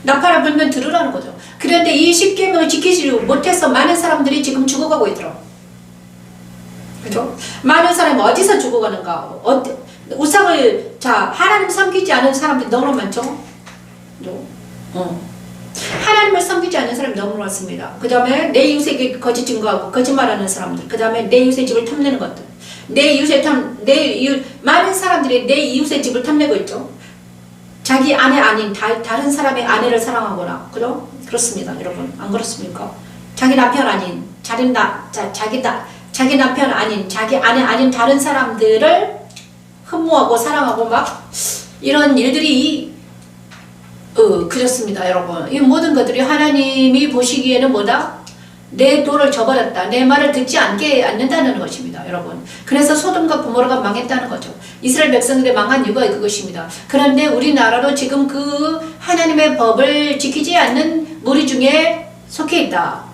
나팔을 불면 들으라는 거죠. 그런데 이 십계명을 지키지 못해서 많은 사람들이 지금 죽어가고 있더라고요. 그죠? 많은 사람이 어디서 죽어가는가? 하나님 섬기지 않은 사람들이 너무 많죠? 그죠? 하나님을 섬기지 않는 사람이 너무 많습니다. 그 다음에 내 이웃에게 거짓 증거하고 거짓말하는 사람들, 그 다음에 내 이웃의 집을 탐내는 것들, 많은 사람들이 내 이웃의 집을 탐내고 있죠. 자기 아내 아닌 다른 사람의 아내를 사랑하거나, 그죠? 그렇습니다, 여러분. 안 그렇습니까? 자기 남편 아닌, 자기 남편 아닌, 자기 아내 아닌 다른 사람들을 흠모하고 사랑하고 막 이런 일들이 그렇습니다, 여러분. 이 모든 것들이 하나님이 보시기에는 뭐다? 내 도를 저버렸다. 내 말을 듣지 않는다는 것입니다, 여러분. 그래서 소돔과 고모라가 망했다는 거죠. 이스라엘 백성들이 망한 이유가 그것입니다. 그런데 우리나라도 지금 그 하나님의 법을 지키지 않는 무리 중에 속해 있다.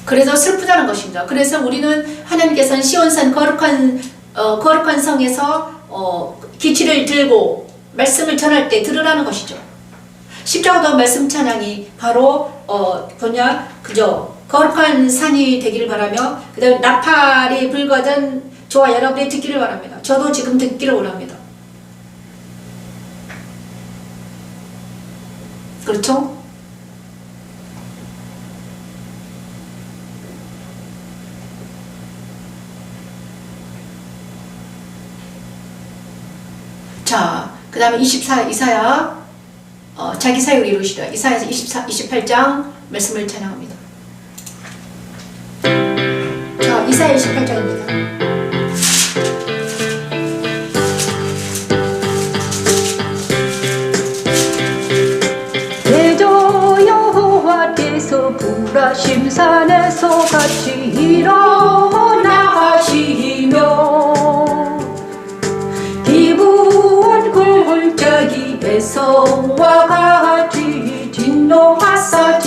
그래서 슬프다는 것입니다. 그래서 우리는 하나님께서는 시온산 거룩한 성에서 기치를 들고 말씀을 전할 때 들으라는 것이죠. 십자가도 말씀 찬양이 바로 그저 거룩한 산이 되기를 바라며, 그 다음에 나팔이 불거든 저와 여러분이 듣기를 바랍니다. 저도 지금 듣기를 원합니다. 그렇죠? 자, 그 다음에 이사야 자기 사역을 이루시다. 이사야서 28장 말씀을 찬양합니다. 자, 이사야 28장입니다. 대저 여호와께서 불하심 산에서 같이 일어나 하시며 기부원 골짜기에서와 같이 진노하사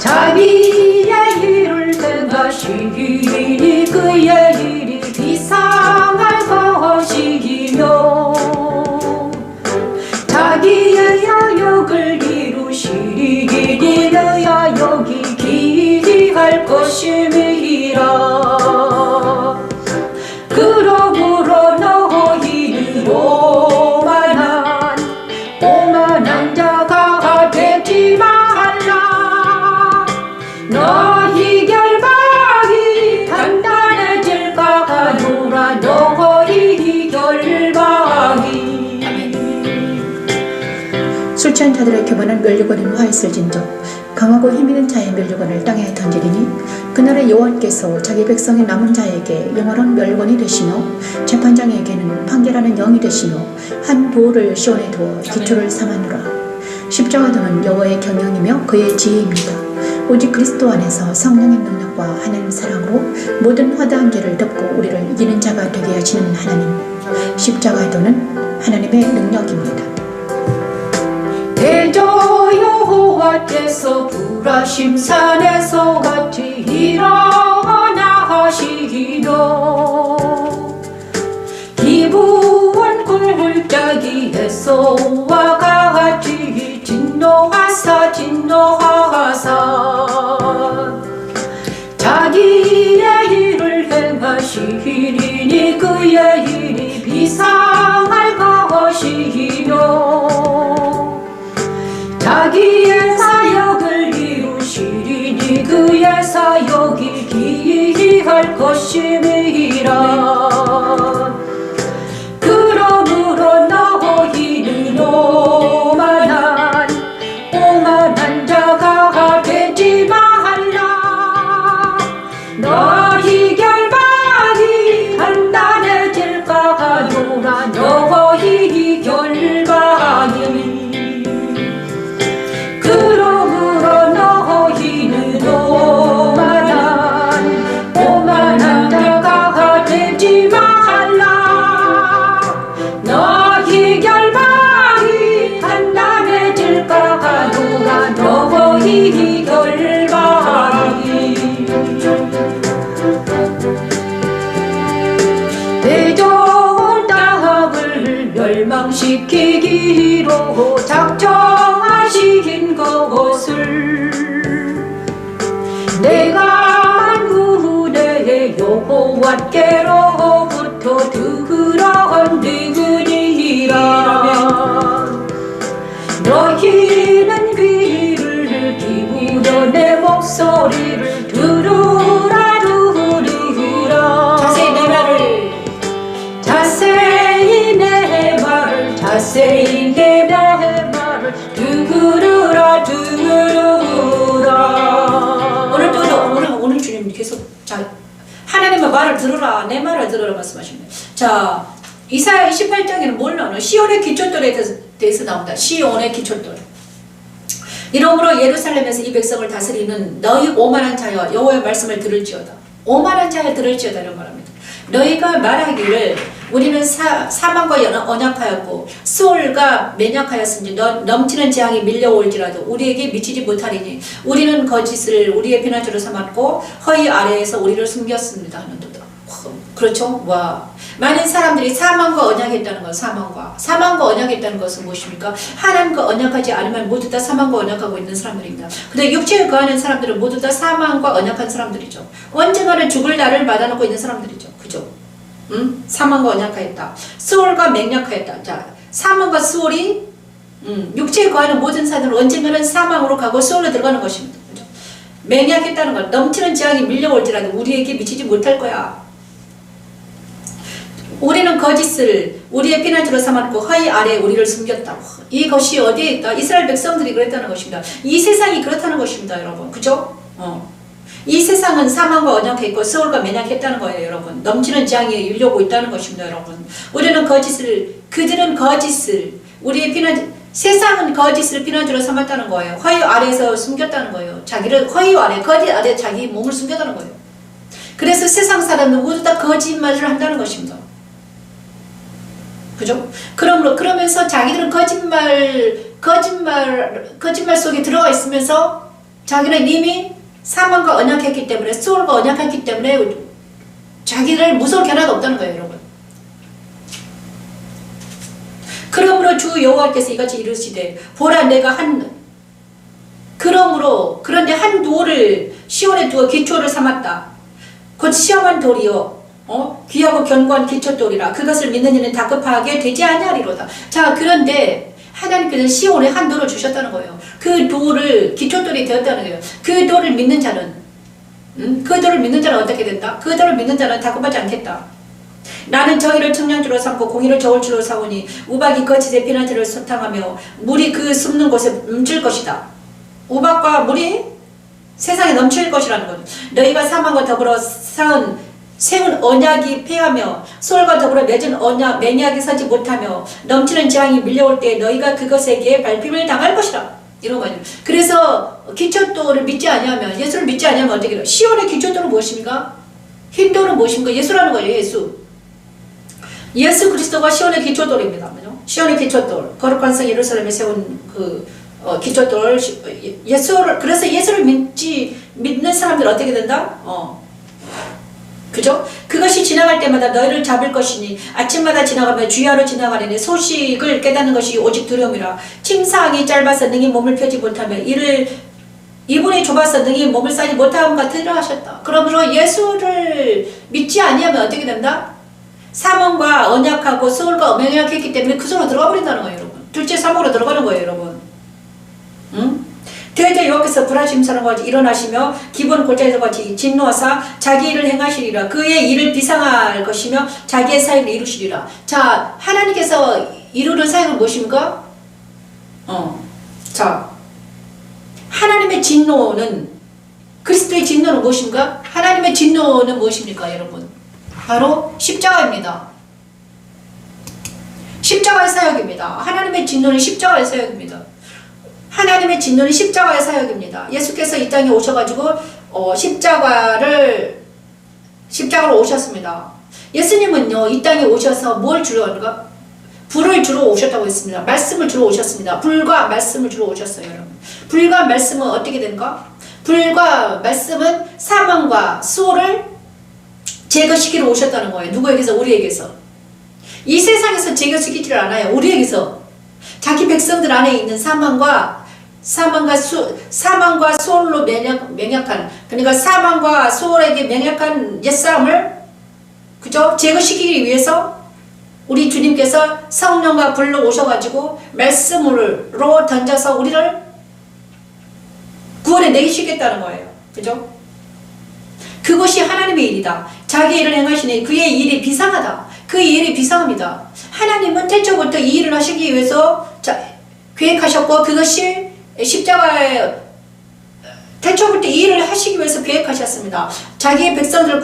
자기의 일을 행하시니 그의 일이 비상할 것이며 자기의 야욕을 이루시니 그의 야욕이 기이할 것임이라. 그러므로 너희는 오만한 자가 되지 말라. 너희 결박이 단단해질까 하노라. 너희 결박이. 술 취한 자들의 교만은 멸류관은 화했을진저 강하고 힘있는 자의 멸류관을 땅에 던지리니 그날에 여호와께서 자기 백성의 남은 자에게 영원한 멸관이 되시며 재판장에게는 판결하는 영이 되시며 한 돌을 시온에 두어 기초를 삼아누라. 십자가도는 여호와의 경영이며 그의 지혜입니다. 오직 그리스도 안에서 성령의 능력과 하나님 사랑으로 모든 화다한 죄를 덮고 우리를 이기는 자가 되게 하시는 하나님. 십자가도는 하나님의 능력입니다. 대저 여호와께서 불하심 산에서 같이 일어나 하시며 기부원 골짜기에서와 같이 진노하사 자기의 일을 행하시니 그의 일이 비상할 것이며 할 것임이라. 그러므로 너희는 오만한 자가 되지 말라. 너희 결박이 단단해질까 하노라. 너희 결박이. 그러므로 너희는 오만한 자가 되지 말라. 너희 결박이 단단해질까 하노라. 너희 결박이. 대적은 땅을 멸망시키기로 작정하신 것을 내가 만군의 여호와께로부터 들었느니라. 너희는 귀를 기울여 내 목소리를 들으라. 자세히 내 말을, 자세히 내 말을, 자세히 내 말을 들으라. 오늘 주님 계속 하나님의 말을 들으라, 내 말을 들으라 말씀하십니다. 자, 이사야 28장에는 뭘 나오나? 시온의 기초돌에 대해서 나온다. 시온의 기초돌. 이러므로 예루살렘에서 이 백성을 다스리는 너희 오만한 자여 여호와의 말씀을 들을지어다. 오만한 자여 들을지어다 이런 말합니다. 너희가 말하기를 우리는 사망과 언약하였고 수월과 맹약하였으니 넘치는 재앙이 밀려올지라도 우리에게 미치지 못하리니 우리는 거짓을 우리의 피난처로 삼았고 허위 아래에서 우리를 숨겼습니다 하는도다. 그렇죠? 와, 많은 사람들이 사망과 언약했다는 것, 사망과 언약했다는 것은 무엇입니까? 하나님과 언약하지 않으면 모두 다 사망과 언약하고 있는 사람들입니다. 근데 육체에 거하는 사람들은 모두 다 사망과 언약한 사람들이죠. 언젠가는 죽을 날을 받아놓고 있는 사람들이죠. 그죠? 사망과 언약하였다. 수월과 맹약하였다. 자, 사망과 수월이 육체에 거하는 모든 사람들은 언젠가는 사망으로 가고 수월로 들어가는 것입니다. 그죠? 맹약했다는 것, 넘치는 재앙이 밀려올지라도 우리에게 미치지 못할 거야. 우리는 거짓을 우리의 피난처로 삼았고 허위 아래에 우리를 숨겼다. 이것이 어디에 있다? 이스라엘 백성들이 그랬다는 것입니다. 이 세상이 그렇다는 것입니다, 여러분. 그죠? 이 세상은 사망과 언약했고 수월과 맹약했다는 거예요, 여러분. 넘치는 재앙이 일려오고 있다는 것입니다, 여러분. 우리는 그들은 거짓을 우리의 세상은 거짓을 피난처로 삼았다는 거예요. 허위 아래에서 숨겼다는 거예요. 자기를 허위 아래, 거짓 아래 자기 몸을 숨겼다는 거예요. 그래서 세상 사람은 모두 다 거짓말을 한다는 것입니다. 그죠? 그러면서 자기들은 거짓말 속에 들어가 있으면서 자기는 이미 사망과 언약했기 때문에, 수월과 언약했기 때문에 자기를 무서울 겨나가 없다는 거예요, 여러분. 그러므로 주 여호와께서 이같이 이르시되 보라 내가 그런데 한 돌을 시온에 두어 기초를 삼았다. 곧 시험한 돌이요 귀하고 견고한 기초돌이라 그것을 믿는 이는 다급하게 되지 아니하리로다. 자, 그런데 하나님께서 시온에 한 돌을 주셨다는 거예요. 그 돌을 기초돌이 되었다는 거예요. 그 돌을 믿는 자는 어떻게 된다? 그 돌을 믿는 자는 다급하지 않겠다. 나는 저희를 청량주로 삼고 공의를 저울주로 삼으니 우박이 거짓의 피난처를 소탕하며 물이 그 숨는 곳에 넘칠 것이다. 우박과 물이 세상에 넘칠 것이라는 거죠. 너희가 사망과 더불어 세운 언약이 폐하며 수월과 더불어 맺은 맹약이 서지 못하며 넘치는 재앙이 밀려올 때 너희가 그것에게 밟힘을 당할 것이라. 이런 거죠. 그래서 기초돌을 믿지 아니하면, 예수를 믿지 아니하면 어떻게 돼요? 시온의 기초돌은 무엇입니까? 힌도는 무엇입니까? 예수라는 거예요. 예수 그리스도가 시온의 기초돌입니다. 시온의 기초돌, 거룩한 성 예루살렘에 세운 기초돌, 그래서 예수를 믿는 사람들 어떻게 된다? 그죠? 그것이 지나갈 때마다 너희를 잡을 것이니 아침마다 지나가며 주야로 지나가려니 소식을 깨닫는 것이 오직 두려움이라. 침상이 짧아서 능히 몸을 펴지 못하며 이분이 좁아서 능히 몸을 싸지 못함 같으리라 하셨다. 그러므로 예수를 믿지 아니하면 어떻게 된다? 사망과 언약하고 수월과 맹약했기 때문에 그 속으로 들어가 버린다는 거예요, 여러분. 둘째 사망으로 들어가는 거예요, 여러분. 대대 여호와께서 여호와께서 불하심 사람과 같이 일어나시며 기본 골짜기와 같이 진노하사 자기 일을 행하시리라. 그의 일을 비상할 것이며 자기의 사역을 이루시리라. 자, 하나님께서 이루는 사역은 무엇입니까? 자, 하나님의 진노는, 그리스도의 진노는 무엇입니까? 하나님의 진노는 무엇입니까, 여러분? 바로 십자가입니다. 십자가의 사역입니다. 하나님의 진노는 십자가의 사역입니다. 하나님의 진노는 십자가의 사역입니다. 예수께서 이 땅에 오셔가지고 십자가로 오셨습니다. 예수님은요, 이 땅에 오셔서 뭘 주러 왔는가? 불을 주러 오셨다고 했습니다. 말씀을 주러 오셨습니다. 불과 말씀을 주러 오셨어요, 여러분. 불과 말씀은 어떻게 되는가? 불과 말씀은 사망과 수호를 제거시키러 오셨다는 거예요. 누구에게서? 우리에게서. 이 세상에서 제거시키지를 않아요. 우리에게서. 자기 백성들 안에 있는 사망과 수월로 맹약한, 그러니까 사망과 수월에게 맹약한 옛사람을, 그죠? 제거시키기 위해서 우리 주님께서 성령과 불로 오셔가지고 말씀으로 던져서 우리를 구원에 내시겠다는 거예요. 그죠? 그것이 하나님의 일이다. 자기 일을 행하시니 그의 일이 비상하다. 그의 일이 비상합니다. 하나님은 태초부터 이 일을 하시기 위해서 계획하셨고, 그것이 십자가에 태초부터 이 일을 하시기 위해서 계획하셨습니다. 자기의 백성들을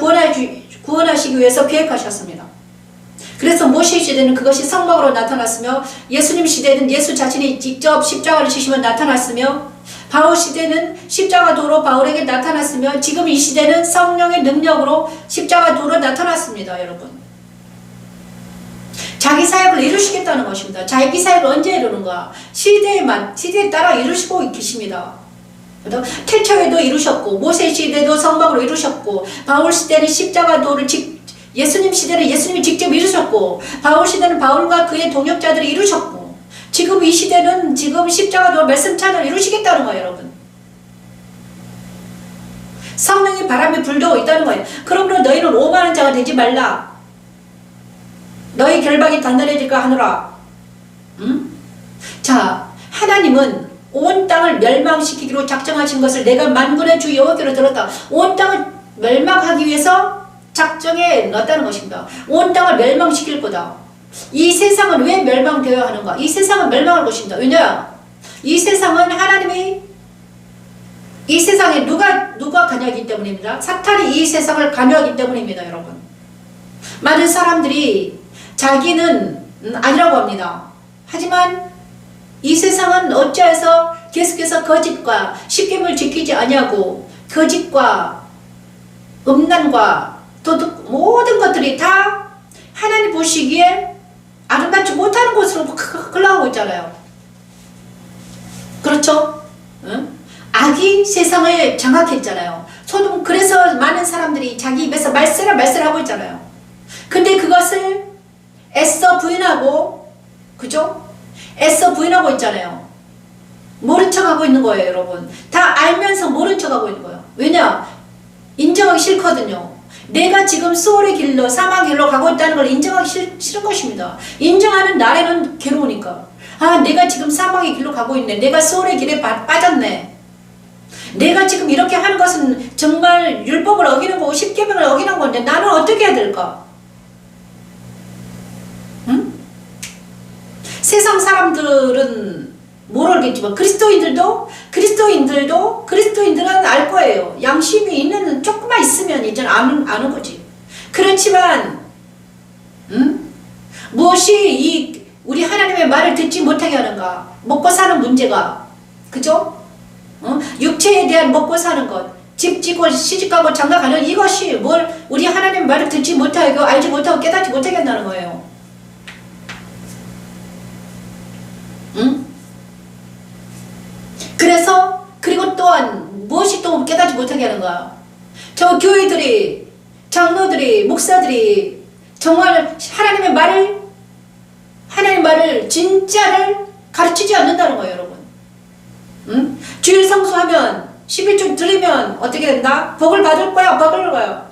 구원하시기 위해서 계획하셨습니다. 그래서 모세 시대는 그것이 성막으로 나타났으며, 예수님 시대는 예수 자신이 직접 십자가를 지시며 나타났으며, 바울 시대는 십자가 도로 바울에게 나타났으며, 지금 이 시대는 성령의 능력으로 십자가 도로 나타났습니다. 여러분, 자기 사역을 이루시겠다는 것입니다. 자기 사역을 언제 이루는가? 시대에 따라 이루시고 계십니다. 태초에도 이루셨고, 모세 시대도 성막으로 이루셨고, 바울 시대는 십자가 도를 예수님 시대는 예수님이 직접 이루셨고, 바울 시대는 바울과 그의 동역자들이 이루셨고, 지금 이 시대는 지금 십자가도 말씀 찬을 이루시겠다는 거예요, 여러분. 성령의 바람에 불도 있다는 거예요. 그러므로 너희는 오만한 자가 되지 말라. 너희 결박이 단단해질까 하노라. 자, 하나님은 온 땅을 멸망시키기로 작정하신 것을 내가 만군의 주 여호와께로 들었다. 온 땅을 멸망하기 위해서 작정해 놨다는 것입니다. 온 땅을 멸망시킬 거다. 이 세상은 왜 멸망되어야 하는가? 이 세상은 멸망할 것입니다. 왜냐? 이 세상은 하나님이, 이 세상에 누가 관여하기 때문입니다. 사탄이 이 세상을 관여하기 때문입니다, 여러분. 많은 사람들이 자기는 아니라고 합니다. 하지만 이 세상은 어찌해서 계속해서 거짓과 십계명을 지키지 아니하고, 거짓과 음란과 도둑, 모든 것들이 다 하나님 보시기에 아름답지 못하는 곳으로 흘러가고 있잖아요. 그렇죠? 응? 악이 세상을 장악했잖아요. 그래서 많은 사람들이 자기 입에서 말세를 하고 있잖아요. 근데 그것을 애써 부인하고, 그죠? 애써 부인하고 있잖아요. 모른 척하고 있는 거예요, 여러분. 다 알면서 모른 척하고 있는 거예요. 왜냐? 인정하기 싫거든요. 내가 지금 수월의 길로, 사망의 길로 가고 있다는 걸 인정하기 싫은 것입니다. 인정하는 날에는 괴로우니까. 아, 내가 지금 사망의 길로 가고 있네. 내가 수월의 길에 빠졌네. 내가 지금 이렇게 하는 것은 정말 율법을 어기는 거고 십계명을 어기는 건데 나는 어떻게 해야 될까? 응? 세상 사람들은 모르겠지만 그리스도인들은 알 거예요. 양심이 있는 조금만 있으면 이제 아는 거지. 그렇지만 무엇이 우리 하나님의 말을 듣지 못하게 하는가? 먹고 사는 문제가, 그죠? 육체에 대한 먹고 사는 것, 집 짓고 시집가고 장가가는 이것이 우리 하나님의 말을 듣지 못하고 알지 못하고 깨닫지 못하게 한다는 거예요. 그리고 또한 무엇이 또 깨닫지 못하게 하는가? 저 교회들이, 장로들이, 목사들이 정말 하나님의 말을 진짜를 가르치지 않는다는 거예요, 여러분. 주일 성수하면 11조 드리면 어떻게 된다? 복을 받을 거야, 받을 거야.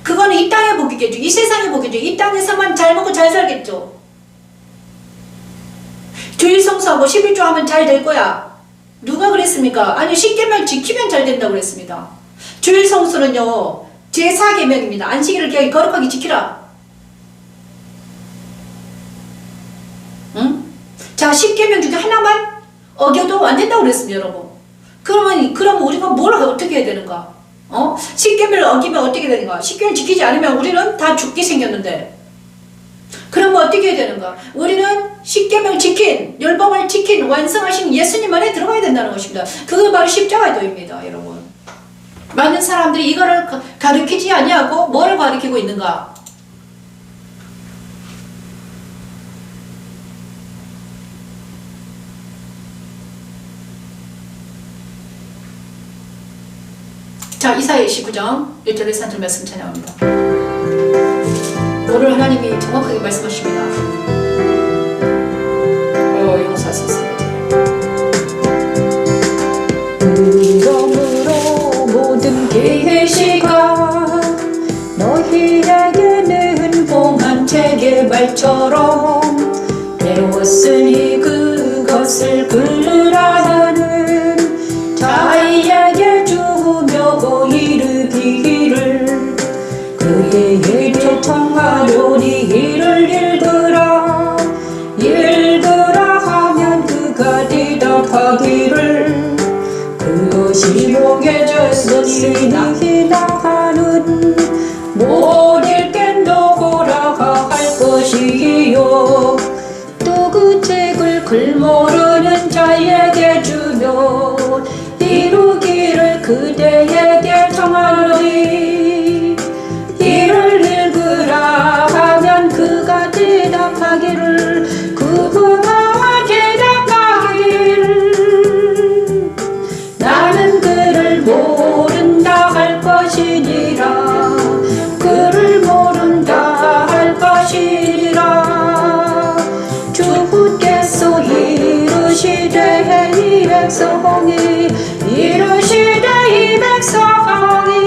그거는 이 땅의 복이겠죠. 이 세상의 복이죠. 이 땅에서만 잘 먹고 잘 살겠죠. 주일 성수하고 11조 하면 잘 될 거야. 누가 그랬습니까? 아니 10계명 지키면 잘 된다고 그랬습니다. 주일 성수는요 제4계명입니다. 안식일을 거룩하게 지키라. 응? 자 10계명 중에 하나만 어겨도 안 된다고 그랬습니다, 여러분. 그러면 우리가 뭘 어떻게 해야 되는가? 10계명을 어기면 어떻게 되는가? 10계명 지키지 않으면 우리는 다 죽게 생겼는데. 그러면 어떻게 해야 되는가? 우리는 10계명 지킨, 율법을 지킨, 완성하신 예수님 안에 들어가야 된다는 것입니다. 그건 바로 십자가도입니다, 여러분. 많은 사람들이 이거를 가르치지 아니하고 뭐를 가르치고 있는가? 자, 이사야 29장 1절에서 3절 말씀 찬양합니다. 오늘 하나님이 정확하게 말씀하십니다. 용서할 수 있습니다. 그러므로 모든 계시가 너희에게는 봉한 책의 말처럼 배웠으니 그것을 그라는 자에게 주며 이르기를 그의 초청하려니 이를 읽으라 하면 그가 대답하기를 그것이 몽해졌으니 나하는 못 읽겠 너라 할 것이요 또 그 책을 글모르는 자에게 주며 이루기를 그대에게 정하노니 이를 읽으라 하면 그가 대답하기를 그가 대답하기를 나는 그를 모른다 할 것이니라 그를 모른다 할 것이니라 주께서 이르시되 이 백성이 이르시되 이 백성이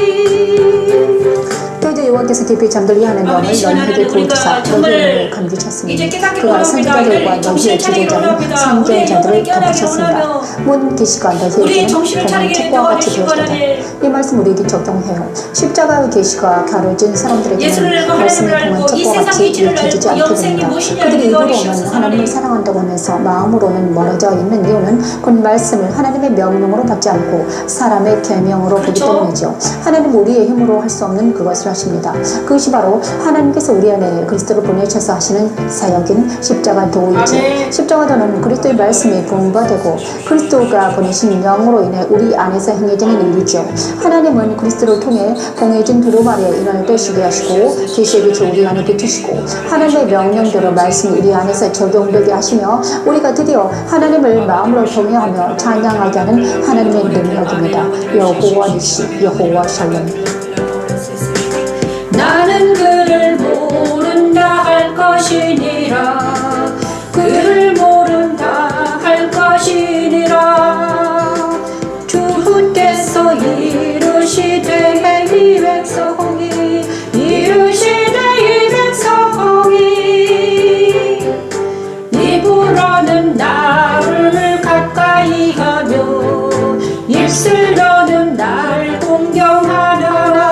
또이제 여호와께서 깊이 잠들게 하는 영을 너희에게 부어주사 너희를 감기셨습니다. 그가 선지자들과 너희의 지도자인 선지자들을 덮으셨습니다. 모든 계시가 너희에게는 동한 책과 같이 되었도다. 이 말씀 우리에게 적용해요. 십자가의 계시가 가려진 사람들에게는 말씀이 동한 책과 같이 읽혀지지 않게 됩니다. 그들이 입으로는 하나님을 사랑한다고 하면서 마음으로는 멀어져 있는 이유는 곧 말씀을 하나님의 명령으로 받지 않고 사람의 계명으로 보기 때문이죠. 하나님 우리의 힘으로 할 수 없는 그것을 하십니다. 그것이 바로 하나님께서 우리 안에 그리스도를 보내셔서 하시는 사역인 십자가도이지. 십자가도는 그리스도의 말씀이 부흥되고 그리스도가 보내신 영으로 인해 우리 안에서 행해지는 일이죠. 하나님은 그리스도를 통해 공해진 두루마리에 인을 되시게 하시고 계시의 빛을 우리 안에 비추시고 하나님의 명령대로 말씀이 우리 안에서 적용되게 하시며 우리가 드디어 하나님을 마음으로 동의하며 찬양하게 하는 하나님의 능력입니다. 여호와 니시, 여호와 샬롬. 나는 그를 모른다 할 것이니라 그를 모른다 할 것이니라 주께서 이르시되 이 백성이 이르시되 이 백성이 입으로는 나를 가까이 하며 입술로는 나를 공경하려나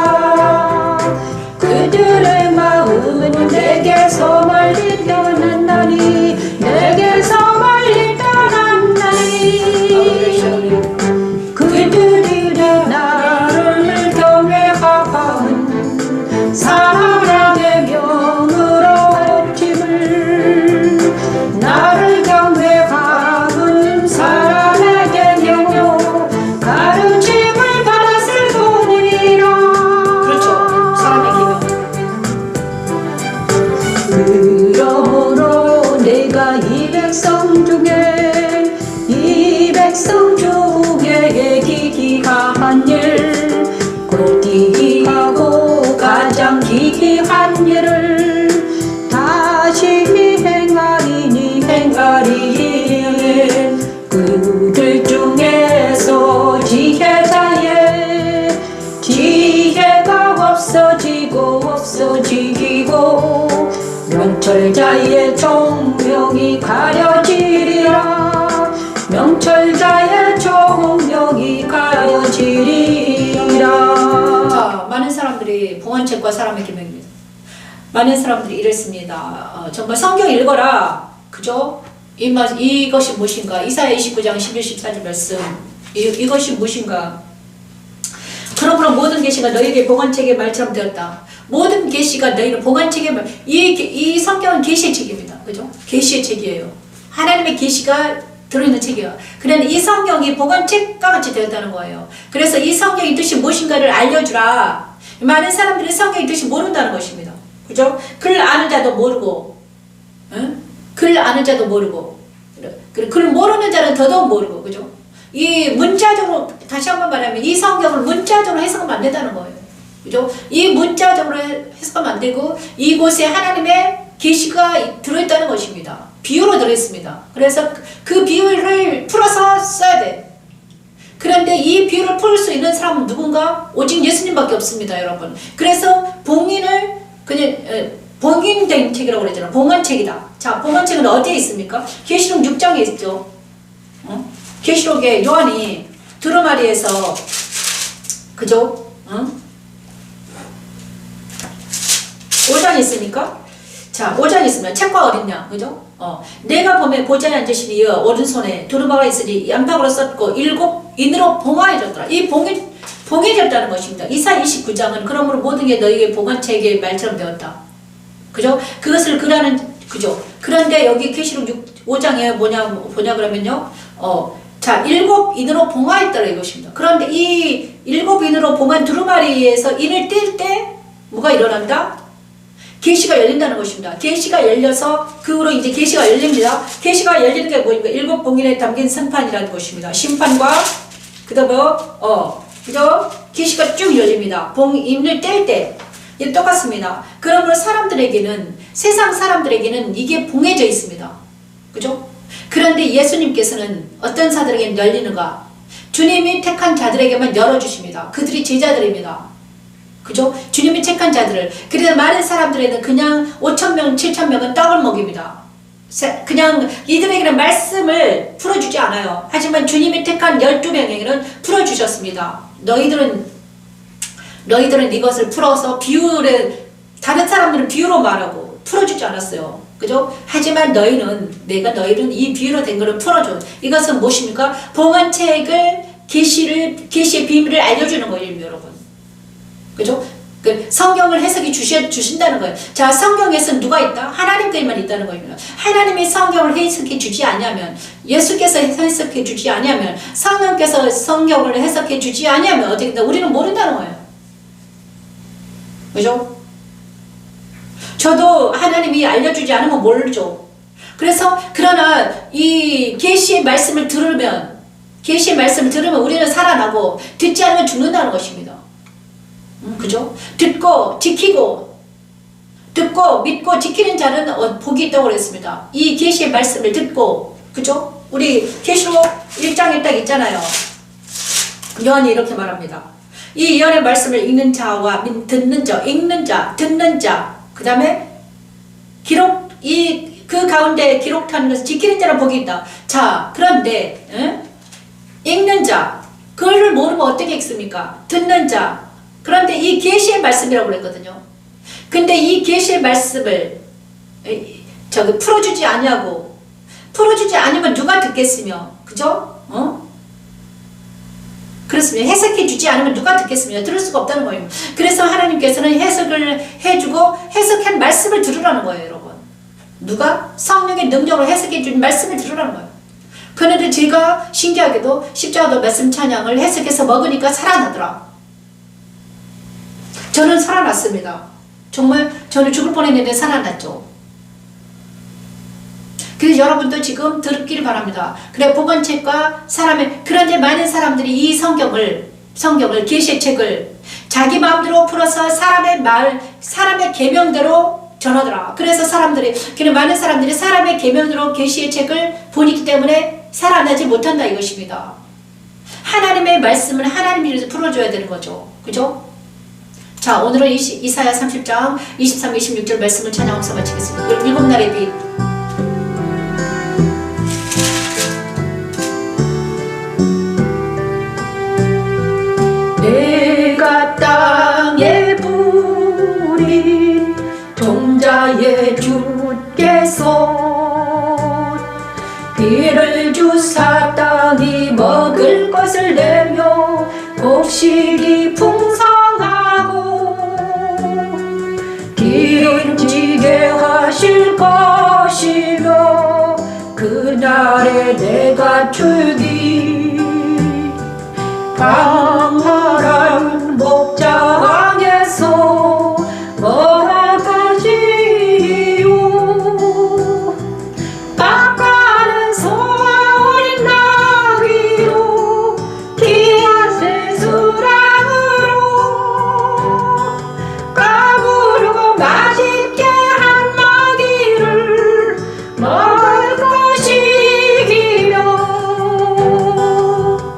그들의 마음은 내게서 멀리 떠났나니 내게서 멀리 떠났나니 그들이 나를 경외하는 사람의 명으로 외침을 나를 경외하는 사람에게 명으로 가르침을 받았을 뿐이라. 그렇죠. 사람의 기능. 그러므로 내가 이 백성 중에 기이한 일 곧 기이하고 가장 기이한 일을 다시 행하리니 그들 중에서 지혜가 없어지고 명철자의 총명이 가려지리라 명철자의 봉헌책과 사람의 계명입니다. 많은 사람들이 이랬습니다. 정말 성경 읽어라. 그죠? 이것이 무엇인가? 이사야 29장 11, 14절 말씀. 이것이 무엇인가? 그러므로 모든 계시가 너희에게 봉헌책의 말처럼 되었다. 모든 계시가 너희는 봉헌책의 말. 이 성경은 계시의 책입니다. 그죠? 계시의 책이에요. 하나님의 계시가 들어있는 책이에요. 그런데 이 성경이 봉헌책과 같이 되었다는 거예요. 그래서 이 성경의 뜻이 무엇인가를 알려주라. 많은 사람들이 성경의 뜻이 모른다는 것입니다. 그죠? 글 아는 자도 모르고, 응? 글 아는 자도 모르고, 글 모르는 자는 더더욱 모르고, 그죠? 이 문자적으로, 다시 한번 말하면 이 성경을 문자적으로 해석하면 안 된다는 거예요. 그죠? 이 문자적으로 해석하면 안 되고, 이곳에 하나님의 계시가 들어있다는 것입니다. 비유로 들어있습니다. 그래서 그 비유를 풀어서 써야 돼. 그런데 이 비유를 풀 수 있는 사람은 누군가? 오직 예수님밖에 없습니다, 여러분. 그래서 봉인을 그냥 봉인된 책이라고 그랬잖아요. 봉헌책이다. 자, 봉헌책은 어디에 있습니까? 계시록 6장에 있죠. 계시록에 요한이 두루마리에서 그죠? 5장이 있으니까 자, 5장이 있으면 책과 어딨냐, 그죠? 내가 보면 보좌에 앉으신 이어 오른손에 두루마리가 있으니 양팍으로 썼고 7 인으로 봉화해졌더라. 이 봉해졌다는 것입니다. 이사야 29장은 그러므로 모든 게 너희에게 봉헌책의 말처럼 되었다. 그죠? 그것을 그라는, 그죠? 그런데 여기 계시록 5장에 뭐냐 그러면요. 자, 7 인으로 봉화했더라 이것입니다. 그런데 이 7 인으로 봉한 두루마리에서 인을 뗄 때 뭐가 일어난다? 계시가 열린다는 것입니다. 계시가 열려서 그 후로 이제 계시가 열립니다. 계시가 열리는 게 뭐입니까? 7 봉인에 담긴 심판이라는 것입니다. 심판과 그다음에 그죠? 계시가 쭉 열립니다. 봉인을 뗄 때 똑같습니다. 그러므로 사람들에게는 세상 사람들에게는 이게 봉해져 있습니다. 그죠? 그런데 예수님께서는 어떤 자들에게는 열리는가? 주님이 택한 자들에게만 열어주십니다. 그들이 제자들입니다. 그죠? 주님이 택한 자들을. 그래서 많은 사람들에는 그냥 5,000명, 7,000명은 떡을 먹입니다. 그냥 이들에게는 말씀을 풀어주지 않아요. 하지만 주님이 택한 12명에게는 풀어주셨습니다. 너희들은 이것을 풀어서 비유를, 다른 사람들은 비유로 말하고 풀어주지 않았어요. 그죠? 하지만 내가 너희는 이 비유로 된 것을 풀어줘. 이것은 무엇입니까? 봉헌책을, 계시의 비밀을 알려주는 거예요, 여러분. 그죠? 성경을 해석해 주신다는 거예요. 자, 성경에서 누가 있다? 하나님께만 있다는 겁니다. 하나님이 성경을 해석해 주지 않으면, 예수께서 해석해 주지 않으면, 성령께서 성경을 해석해 주지 않으면 어떻게 된다? 우리는 모른다는 거예요. 그죠? 저도 하나님이 알려주지 않으면 모르죠. 그러나 이 계시의 말씀을 들으면 우리는 살아나고, 듣지 않으면 죽는다는 것입니다. 그죠? 듣고 믿고 지키는 자는 복이 있다고 그랬습니다. 이 계시의 말씀을 듣고, 그죠? 우리 계시록 1장에 딱 있잖아요. 요한이 이렇게 말합니다. 이 예언의 말씀을 읽는 자와 듣는 자, 그 다음에 그 가운데 기록하는 것을 지키는 자는 복이 있다. 자, 그런데 읽는 자, 그걸 모르면 어떻게 읽습니까? 듣는 자. 그런데 이 계시의 말씀이라고 그랬거든요. 근데 이 계시의 말씀을 풀어주지 않으면 누가 듣겠으며, 그죠? 그렇습니다. 해석해 주지 않으면 누가 듣겠습니까? 들을 수가 없다는 거예요. 그래서 하나님께서는 해석을 해주고 해석한 말씀을 들으라는 거예요, 여러분. 누가? 성령의 능력으로 해석해 준 말씀을 들으라는 거예요. 그런데 제가 신기하게도 십자가도 말씀 찬양을 해석해서 먹으니까 살아나더라. 저는 살아났습니다. 정말 저는 죽을 뻔했는데 살아났죠. 그래서 여러분도 지금 들었기를 바랍니다. 그래, 봉헌책과 그런데 많은 사람들이 이 성경을, 계시의 책을 자기 마음대로 풀어서 사람의 계명대로 전하더라. 그래서 많은 사람들이 사람의 계명대로 계시의 책을 보기 때문에 살아나지 못한다 이것입니다. 하나님의 말씀을 하나님이 위해서 풀어줘야 되는 거죠. 그죠? 자, 오늘은 이사야 30장 23, 26절 말씀을 찬양하면서 마치겠습니다. 7날의 빛. 내가 땅에 그날에 주께서 비를 주사 땅이 먹을 것을 내며 곡식이 풍성하고 기름지게 하실 것이며 그날에 내가 주기 강활한 목장에서 먹어가지요 깎아는 소와 어린 나귀로 귀한 새수랑으로 까부르고 맛있게 한 마귀를 먹을 것이기며.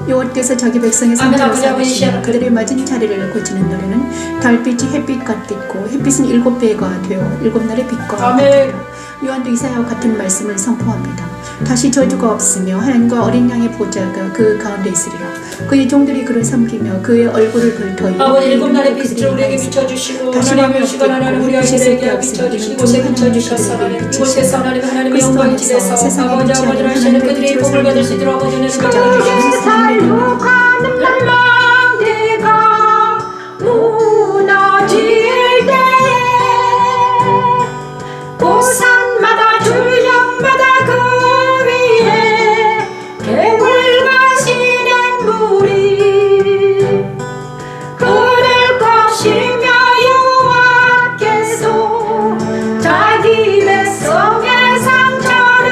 여호와께서 자기 백성의 아멘, 상처를 아멘, 아멘, 삼으시며 아멘. 그들의 맞은 자리를 고치는 노래는 달빛이 햇빛 같겠고 햇빛은 7배가 되어 7날의 빛과 아멘. 같으리라. 요한도 이사야와 같은 말씀을 선포합니다. 다시 저주가 없으며 하나님과 어린 양의 보좌가 그 가운데 있으리라. 그의 종들이 그를 섬기며 그의 얼굴을 걸터이 아버지 7날의 빛을 우리에게 비춰주시고 하나님의 시간 하나님 우리 아이들에게 비춰주시고 이곳에 비춰주셔서 하나님 이곳에서 하나님의 영광의 집에서 아버지 하시는 그들의 복을 받을 수 있도록 아버지 하나님 살육하는 날망대가 무너질 때에 고산마다 줄령마다 그 위에 개울과 시냇 물이 흐를 것이며 여호와께서 자기 백성의 상처를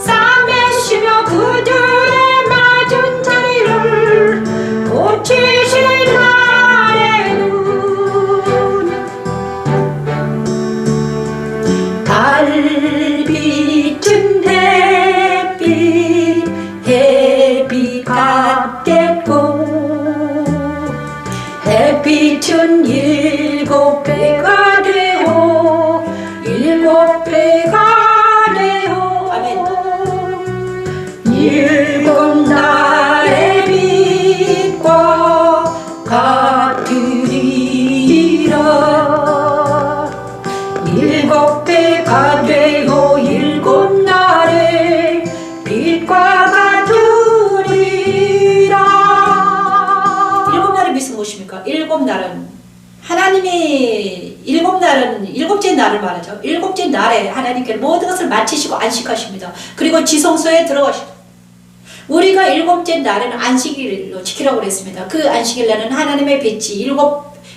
싸매시며 그들의 맞은 자리를 고치실 날에는 달빛은 햇빛 같겠고 햇빛은 7배가 되어 7배가 되어 아멘 7날의 빛과 같으리라 7배가 되어 7날의 빛과 같으리라. 7날의 빛은 무엇입니까? 7날은 하나님이 7날은 7째 날을 말하죠. 7째 날에 하나님께서 모든 것을 마치시고 안식하십니다. 그리고 지성소에 들어가십니다. 우리가 7째 날은 안식일로 지키라고 그랬습니다. 그 안식일날은 하나님의 빛이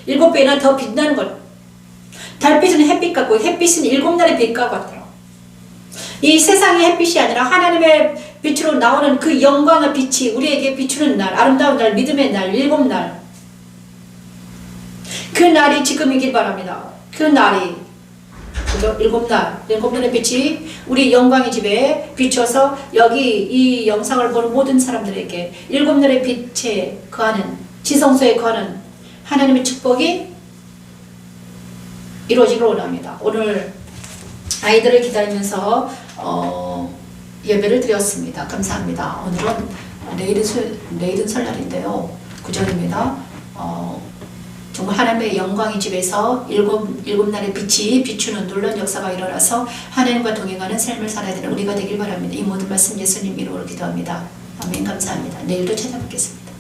7배나 더 빛나는 것. 달빛은 햇빛 같고 햇빛은 7날의 빛과 같더라. 이 세상의 햇빛이 아니라 하나님의 빛으로 나오는 그 영광의 빛이 우리에게 비추는 날, 아름다운 날, 믿음의 날, 7날. 그 날이 지금이길 바랍니다. 그 날이 7날의 빛이 우리 영광의 집에 비춰서 여기 이 영상을 보는 모든 사람들에게 7날의 빛에 거하는 지성소에 거하는 하나님의 축복이 이루어지기를 원합니다. 오늘 아이들을 기다리면서 예배를 드렸습니다. 감사합니다. 오늘은 내일은 설날인데요. 9절입니다. 정말 하나님의 영광의 집에서 7날의 빛이 비추는 놀라운 역사가 일어나서 하나님과 동행하는 삶을 살아야 되는 우리가 되길 바랍니다. 이 모든 말씀 예수님 이름으로 기도합니다. 아멘. 감사합니다. 내일도 찾아뵙겠습니다.